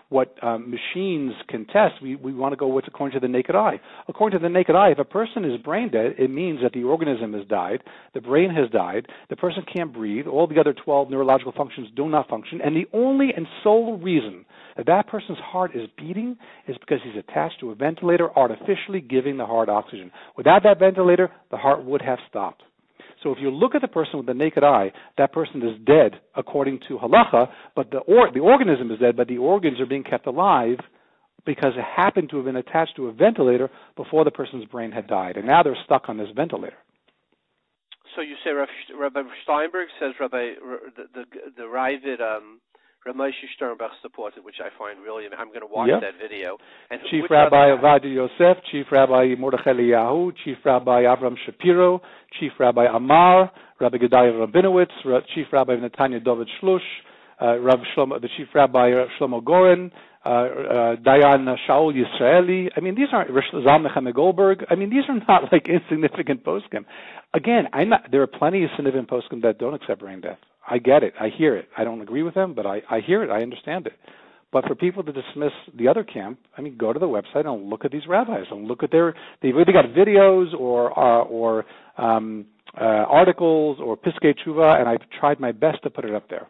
Speaker 8: what machines can test. We want to go what's according to the naked eye. According to the naked eye, if a person is brain dead, it means that the organism has died, the brain has died, the person can't breathe, all the other 12 neurological functions do not function, and the only and sole reason that person's heart is beating is because he's attached to a ventilator, artificially giving the heart oxygen. Without that ventilator, the heart would have stopped. So if you look at the person with the naked eye, that person is dead according to halacha, but the organism is dead, but the organs are being kept alive because it happened to have been attached to a ventilator before the person's brain had died, and now they're stuck on this ventilator.
Speaker 1: So you say Rabbi Steinberg says the Ravid Moshe Sternbach supported, which I find really, I'm going to watch that video. And
Speaker 8: Chief Rabbi Ovadia Yosef, Chief Rabbi Mordechai Eliyahu, Chief Rabbi Avram Shapiro, Chief Rabbi Amar, Rabbi Gedaliah Rabinowitz, Chief Rabbi Netanya David Shlush, the Chief Rabbi Shlomo Goren, Dayan Shaul Yisraeli. I mean, these aren't Zal Mechame Goldberg. I mean, these are not like insignificant poskim. Again, there are plenty of significant poskim that don't accept brain death. I get it. I hear it. I don't agree with them, but I hear it. I understand it. But for people to dismiss the other camp, I mean, go to the website and look at these rabbis and look at they've either got videos or articles or Piskei Tshuva, and I've tried my best to put it up there.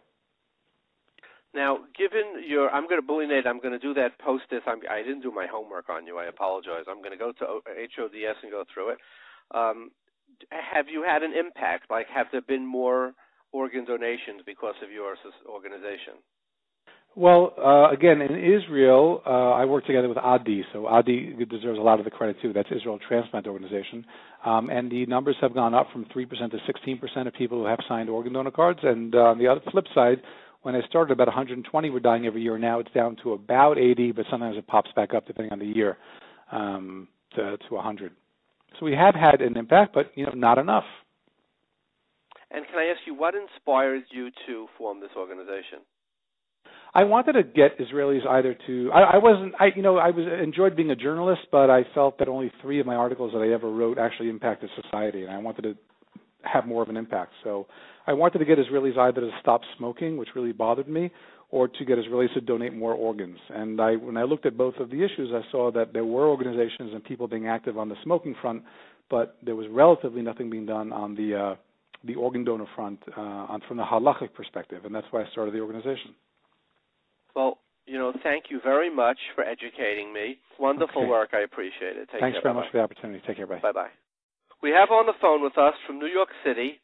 Speaker 1: Now, I'm going to bully Nate. I'm going to do that, post this. I didn't do my homework on you. I apologize. I'm going to go to HODS and go through it. Have you had an impact? Like, have there been more organ donations because of your organization?
Speaker 8: Well, again, in Israel, I work together with Adi, so Adi deserves a lot of the credit too. That's Israel Transplant Organization, and the numbers have gone up from 3% to 16% of people who have signed organ donor cards. And on the other flip side, when I started, about 120 were dying every year. Now it's down to about 80, but sometimes it pops back up depending on the year to 100. So we have had an impact, but not enough.
Speaker 1: And can I ask you, what inspired you to form this organization?
Speaker 8: I wanted to get Israelis either to. I enjoyed being a journalist, but I felt that only 3 of my articles that I ever wrote actually impacted society, and I wanted to have more of an impact. So I wanted to get Israelis either to stop smoking, which really bothered me, or to get Israelis to donate more organs. And when I looked at both of the issues, I saw that there were organizations and people being active on the smoking front, but there was relatively nothing being done on the organ donor front from the halachic perspective, and that's why I started the organization.
Speaker 1: Well, thank you very much for educating me. Wonderful work. I appreciate it.
Speaker 8: Thanks very much for the opportunity. Take care. Bye.
Speaker 1: Bye-bye. We have on the phone with us from New York City,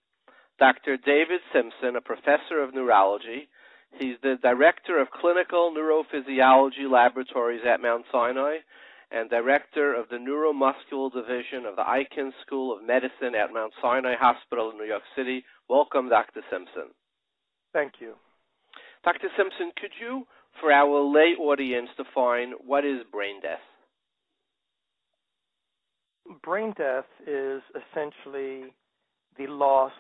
Speaker 1: Dr. David Simpson, a professor of neurology. He's the director of clinical neurophysiology laboratories at Mount Sinai and director of the neuromuscular division of the Icahn School of Medicine at Mount Sinai Hospital in New York City. Welcome, Dr. Simpson.
Speaker 9: Thank you.
Speaker 1: Dr. Simpson, could you, for our lay audience, define what is brain death?
Speaker 9: Brain death is essentially the loss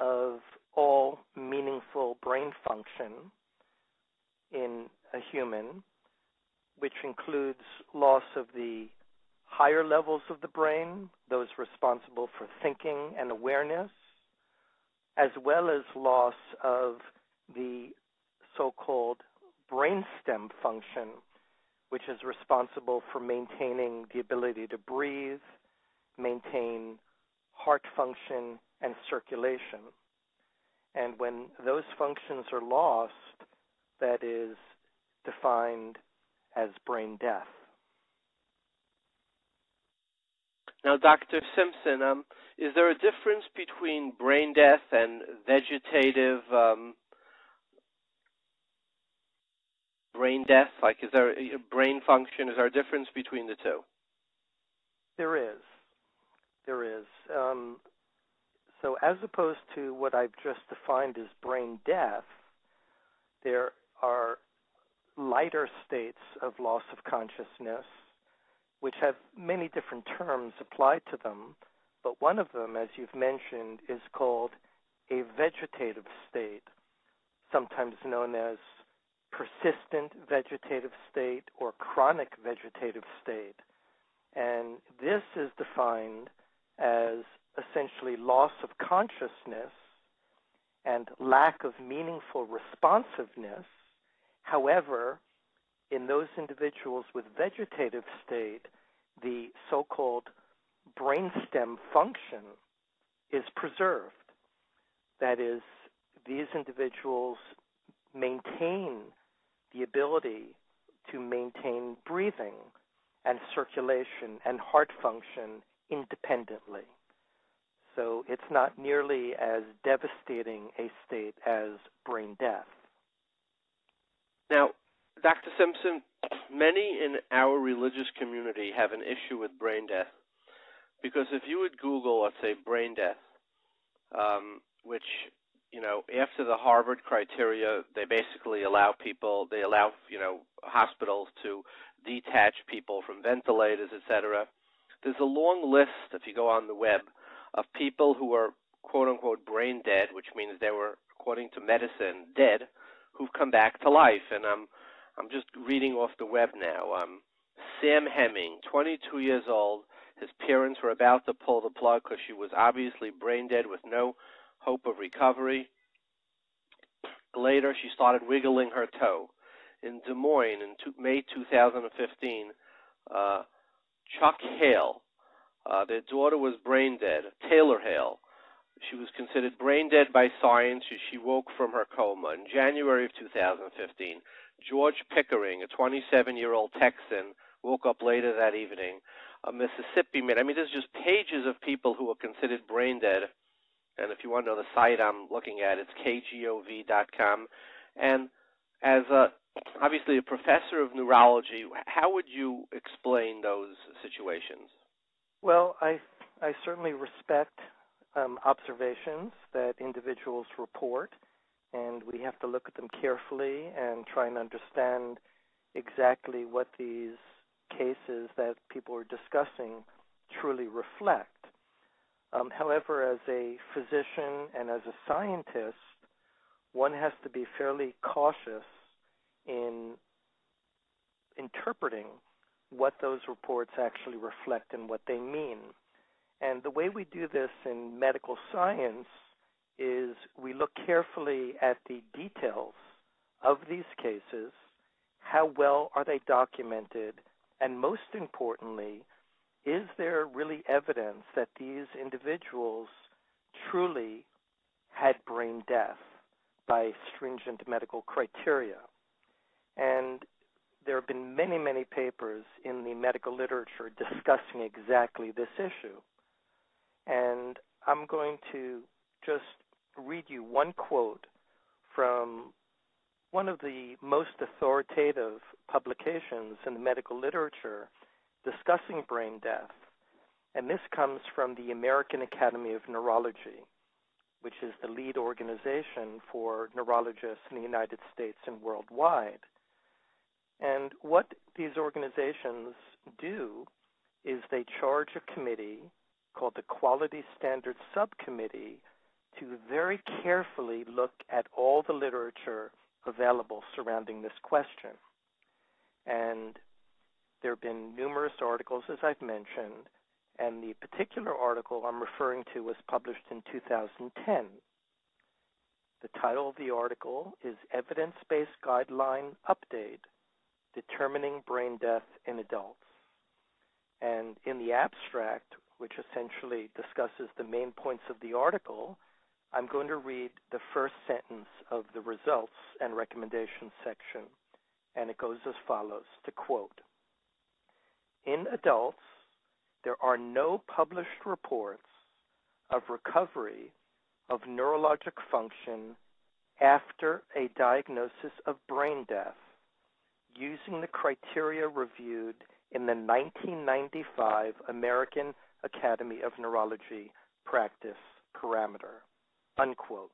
Speaker 9: of all meaningful brain function in a human, which includes loss of the higher levels of the brain, those responsible for thinking and awareness, as well as loss of the so-called brainstem function, which is responsible for maintaining the ability to breathe, maintain heart function, and circulation. And when those functions are lost, that is defined as brain death.
Speaker 1: Now, Dr. Simpson, is there a difference between brain death and vegetative brain death? Like, is there a brain function? Is there a difference between the two?
Speaker 9: There is. So as opposed to what I've just defined as brain death, there are lighter states of loss of consciousness, which have many different terms applied to them, but one of them, as you've mentioned, is called a vegetative state, sometimes known as persistent vegetative state or chronic vegetative state. And this is defined as essentially loss of consciousness and lack of meaningful responsiveness. However, in those individuals with vegetative state, the so-called brainstem function is preserved. That is, these individuals maintain the ability to maintain breathing and circulation and heart function independently. So it's not nearly as devastating a state as brain death.
Speaker 1: Now, Dr. Simpson, many in our religious community have an issue with brain death because if you would Google, let's say, brain death, which after the Harvard criteria, they basically allow hospitals to detach people from ventilators, etc. There's a long list, if you go on the web, of people who are quote-unquote brain dead, which means they were, according to medicine, dead, who've come back to life. And I'm just reading off the web now. Sam Hemming, 22 years old. His parents were about to pull the plug because she was obviously brain dead with no hope of recovery. Later, she started wiggling her toe. In Des Moines, in May 2015, Chuck Hale, their daughter was brain dead. Taylor Hale, she was considered brain dead by science. She woke from her coma. In January of 2015, George Pickering, a 27-year-old Texan, woke up later that evening. A Mississippi man. I mean, there's just pages of people who are considered brain dead. And if you want to know the site I'm looking at, it's kgov.com. And as obviously a professor of neurology, how would you explain those situations?
Speaker 9: Well, I certainly respect observations that individuals report, and we have to look at them carefully and try and understand exactly what these cases that people are discussing truly reflect. However, as a physician and as a scientist, one has to be fairly cautious in interpreting what those reports actually reflect and what they mean. And the way we do this in medical science is we look carefully at the details of these cases, how well are they documented, and most importantly, is there really evidence that these individuals truly had brain death by stringent medical criteria? And there have been many, many papers in the medical literature discussing exactly this issue. And I'm going to just read you one quote from one of the most authoritative publications in the medical literature discussing brain death. And this comes from the American Academy of Neurology, which is the lead organization for neurologists in the United States and worldwide. And what these organizations do is they charge a committee called the Quality Standards Subcommittee to very carefully look at all the literature available surrounding this question. And there have been numerous articles, as I've mentioned, and the particular article I'm referring to was published in 2010. The title of the article is Evidence-Based Guideline Update, Determining Brain Death in Adults. And in the abstract, which essentially discusses the main points of the article, I'm going to read the first sentence of the results and recommendations section, and it goes as follows, to quote, "In adults, there are no published reports of recovery of neurologic function after a diagnosis of brain death using the criteria reviewed in the 1995 American Academy of Neurology Practice Parameter," unquote.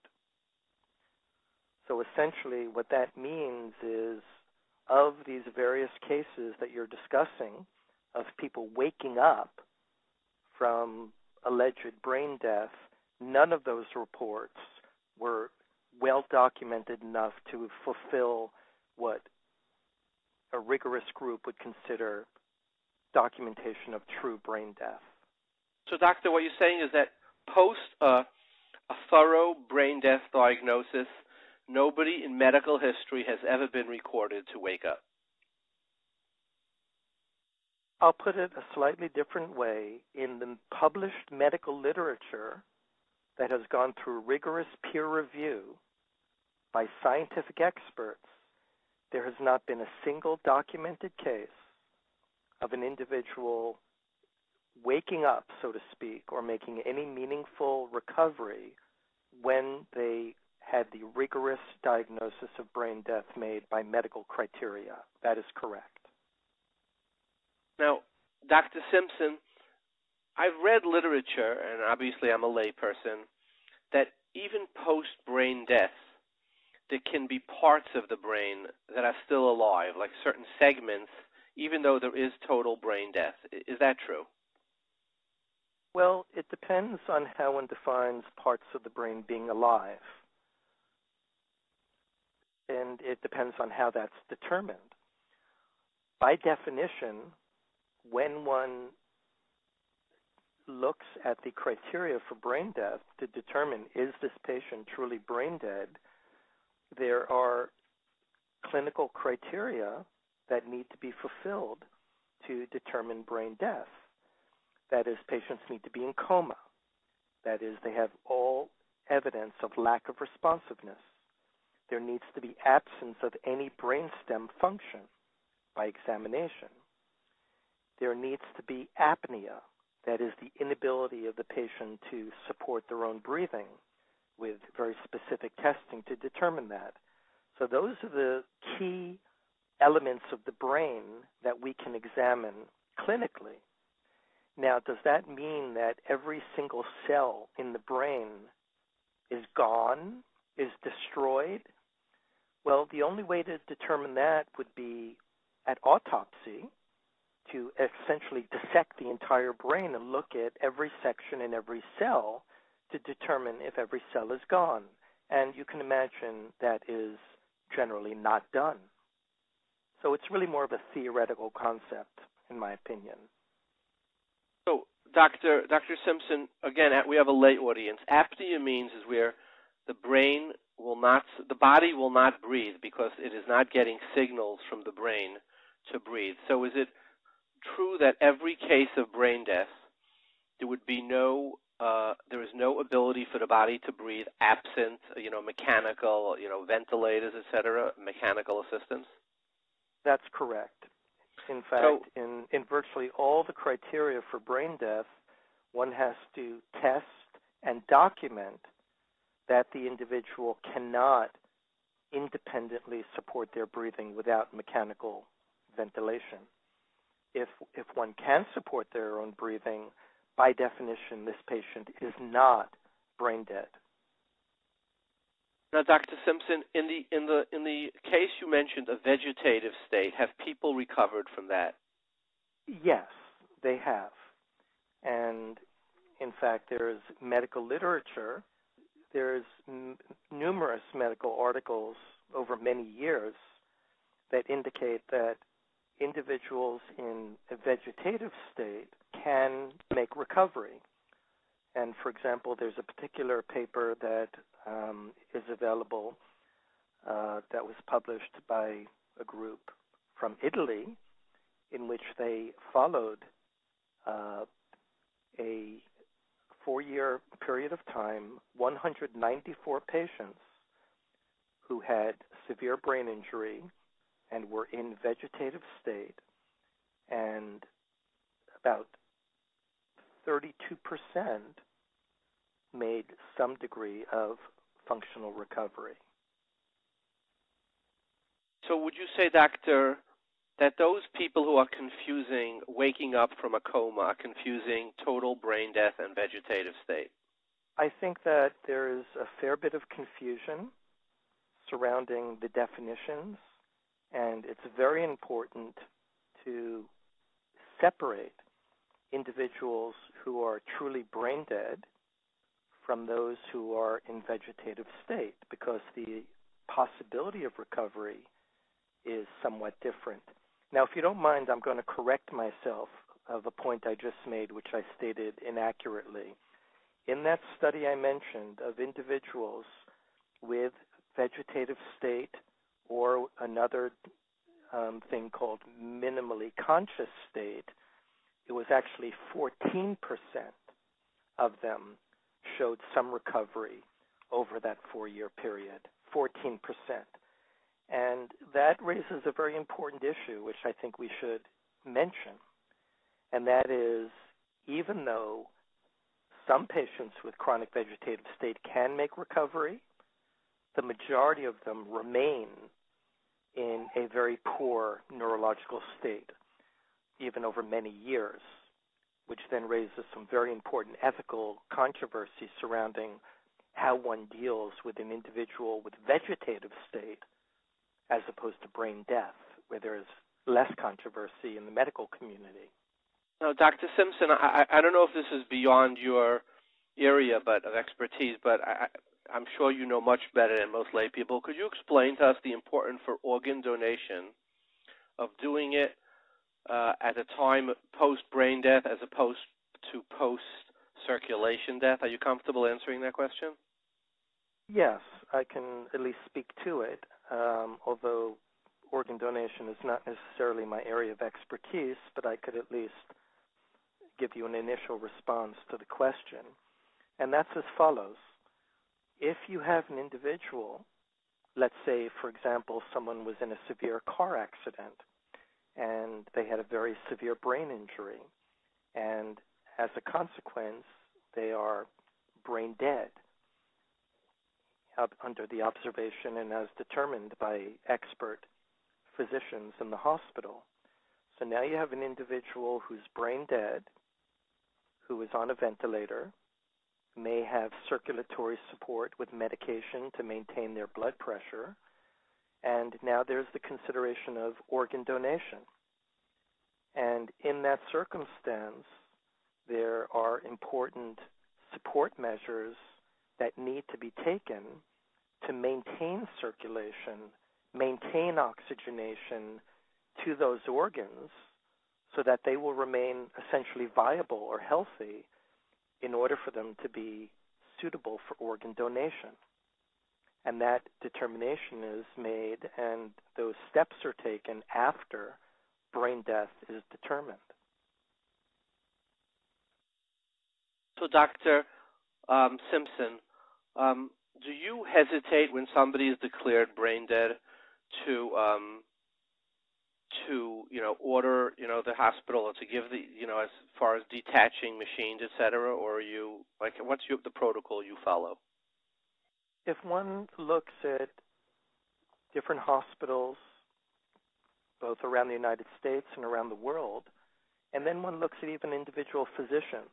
Speaker 9: So essentially what that means is of these various cases that you're discussing of people waking up from alleged brain death, none of those reports were well documented enough to fulfill what a rigorous group would consider documentation of true brain death.
Speaker 1: So, doctor, what you're saying is that post a thorough brain death diagnosis, nobody in medical history has ever been recorded to wake up.
Speaker 9: I'll put it a slightly different way. In the published medical literature that has gone through rigorous peer review by scientific experts, there has not been a single documented case of an individual waking up, so to speak, or making any meaningful recovery when they had the rigorous diagnosis of brain death made by medical criteria. That is correct.
Speaker 1: Now, Dr. Simpson, I've read literature, and obviously I'm a layperson, that even post-brain death, there can be parts of the brain that are still alive, like certain segments, even though there is total brain death. Is that true?
Speaker 9: Well, it depends on how one defines parts of the brain being alive. And it depends on how that's determined. By definition, when one looks at the criteria for brain death to determine is this patient truly brain dead, there are clinical criteria that need to be fulfilled to determine brain death. That is, patients need to be in coma. That is, they have all evidence of lack of responsiveness. There needs to be absence of any brainstem function by examination. There needs to be apnea, that is the inability of the patient to support their own breathing, with very specific testing to determine that. So those are the key elements of the brain that we can examine clinically. Now, does that mean that every single cell in the brain is gone, is destroyed? Well, the only way to determine that would be at autopsy, to essentially dissect the entire brain and look at every section in every cell to determine if every cell is gone. And you can imagine that is generally not done. So it's really more of a theoretical concept, in my opinion.
Speaker 1: So, Dr. Simpson, again, we have a lay audience. Apnea means is where the body will not breathe because it is not getting signals from the brain to breathe. So is it true that every case of brain death, there is no ability for the body to breathe absent, mechanical, ventilators, etc., mechanical assistance?
Speaker 9: That's correct. In fact, in virtually all the criteria for brain death, one has to test and document that the individual cannot independently support their breathing without mechanical ventilation. If one can support their own breathing, by definition, this patient is not brain dead.
Speaker 1: Now, Dr. Simpson, in the case you mentioned, a vegetative state, have people recovered from that?
Speaker 9: Yes, they have. And in fact, there's medical literature. There's numerous medical articles over many years that indicate that individuals in a vegetative state can make recovery. And for example, there's a particular paper that is available that was published by a group from Italy in which they followed a 4-year period of time, 194 patients who had severe brain injury and were in vegetative state, and about 32% made some degree of functional recovery.
Speaker 1: So would you say, doctor, that those people who are confusing waking up from a coma are confusing total brain death and vegetative state?
Speaker 9: I think that there is a fair bit of confusion surrounding the definitions, and it's very important to separate individuals who are truly brain dead from those who are in vegetative state, because the possibility of recovery is somewhat different. Now, if you don't mind, I'm going to correct myself of a point I just made, which I stated inaccurately. In that study I mentioned of individuals with vegetative state or another thing called minimally conscious state, it was actually 14% of them showed some recovery over that 4-year period, 14%. And that raises a very important issue, which I think we should mention, and that is, even though some patients with chronic vegetative state can make recovery, the majority of them remain in a very poor neurological state, even over many years, which then raises some very important ethical controversy surrounding how one deals with an individual with vegetative state as opposed to brain death, where there is less controversy in the medical community.
Speaker 1: Now, Dr. Simpson, I don't know if this is beyond your area of expertise, but I'm sure you know much better than most lay people. Could you explain to us the importance for organ donation of doing it at a time post-brain death as opposed to post-circulation death? Are you comfortable answering that question?
Speaker 9: Yes, I can at least speak to it, although organ donation is not necessarily my area of expertise, but I could at least give you an initial response to the question. And that's as follows. If you have an individual, let's say, for example, someone was in a severe car accident and they had a very severe brain injury, and as a consequence, they are brain dead under the observation and as determined by expert physicians in the hospital. So now you have an individual who's brain dead, who is on a ventilator, may have circulatory support with medication to maintain their blood pressure, and now there's the consideration of organ donation. And in that circumstance, there are important support measures that need to be taken to maintain circulation, maintain oxygenation to those organs so that they will remain essentially viable or healthy in order for them to be suitable for organ donation. And that determination is made and those steps are taken after brain death is determined.
Speaker 1: So, Dr. Simpson, do you hesitate when somebody is declared brain dead to order the hospital to give the as far as detaching machines, etc., or are you what's the protocol you follow?
Speaker 9: If one looks at different hospitals, both around the United States and around the world, and then one looks at even individual physicians,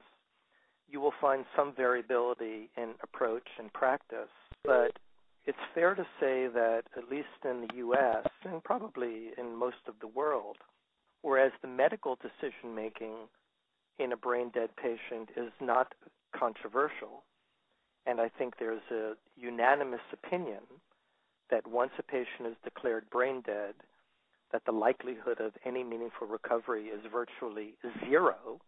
Speaker 9: you will find some variability in approach and practice. But it's fair to say that, at least in the U.S. and probably in most of the world, whereas the medical decision-making in a brain-dead patient is not controversial, and I think there's a unanimous opinion that once a patient is declared brain dead, that the likelihood of any meaningful recovery is virtually zero.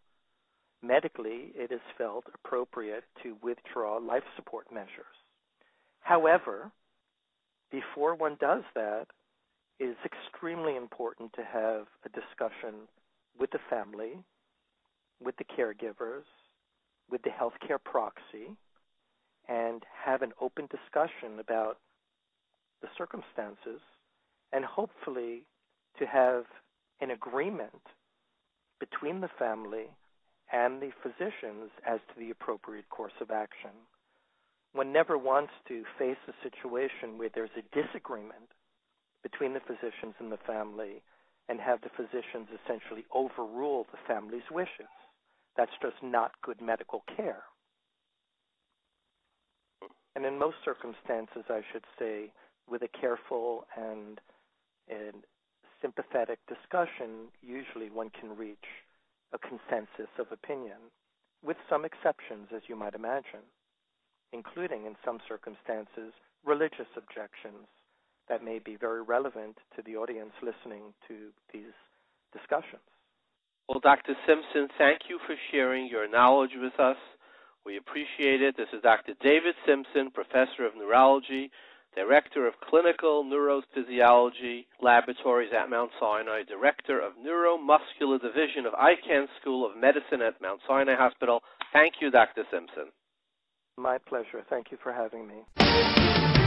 Speaker 9: Medically, it is felt appropriate to withdraw life support measures. However, before one does that, it is extremely important to have a discussion with the family, with the caregivers, with the healthcare proxy, and have an open discussion about the circumstances, and hopefully to have an agreement between the family and the physicians as to the appropriate course of action. One never wants to face a situation where there's a disagreement between the physicians and the family and have the physicians essentially overrule the family's wishes. That's just not good medical care. And in most circumstances, I should say, with a careful and sympathetic discussion, usually one can reach a consensus of opinion, with some exceptions, as you might imagine, including, in some circumstances, religious objections that may be very relevant to the audience listening to these discussions.
Speaker 1: Well, Dr. Simpson, thank you for sharing your knowledge with us. We appreciate it. This is Dr. David Simpson, Professor of Neurology, Director of Clinical Neurophysiology Laboratories at Mount Sinai, Director of Neuromuscular Division of Icahn School of Medicine at Mount Sinai Hospital. Thank you, Dr. Simpson.
Speaker 9: My pleasure. Thank you for having me.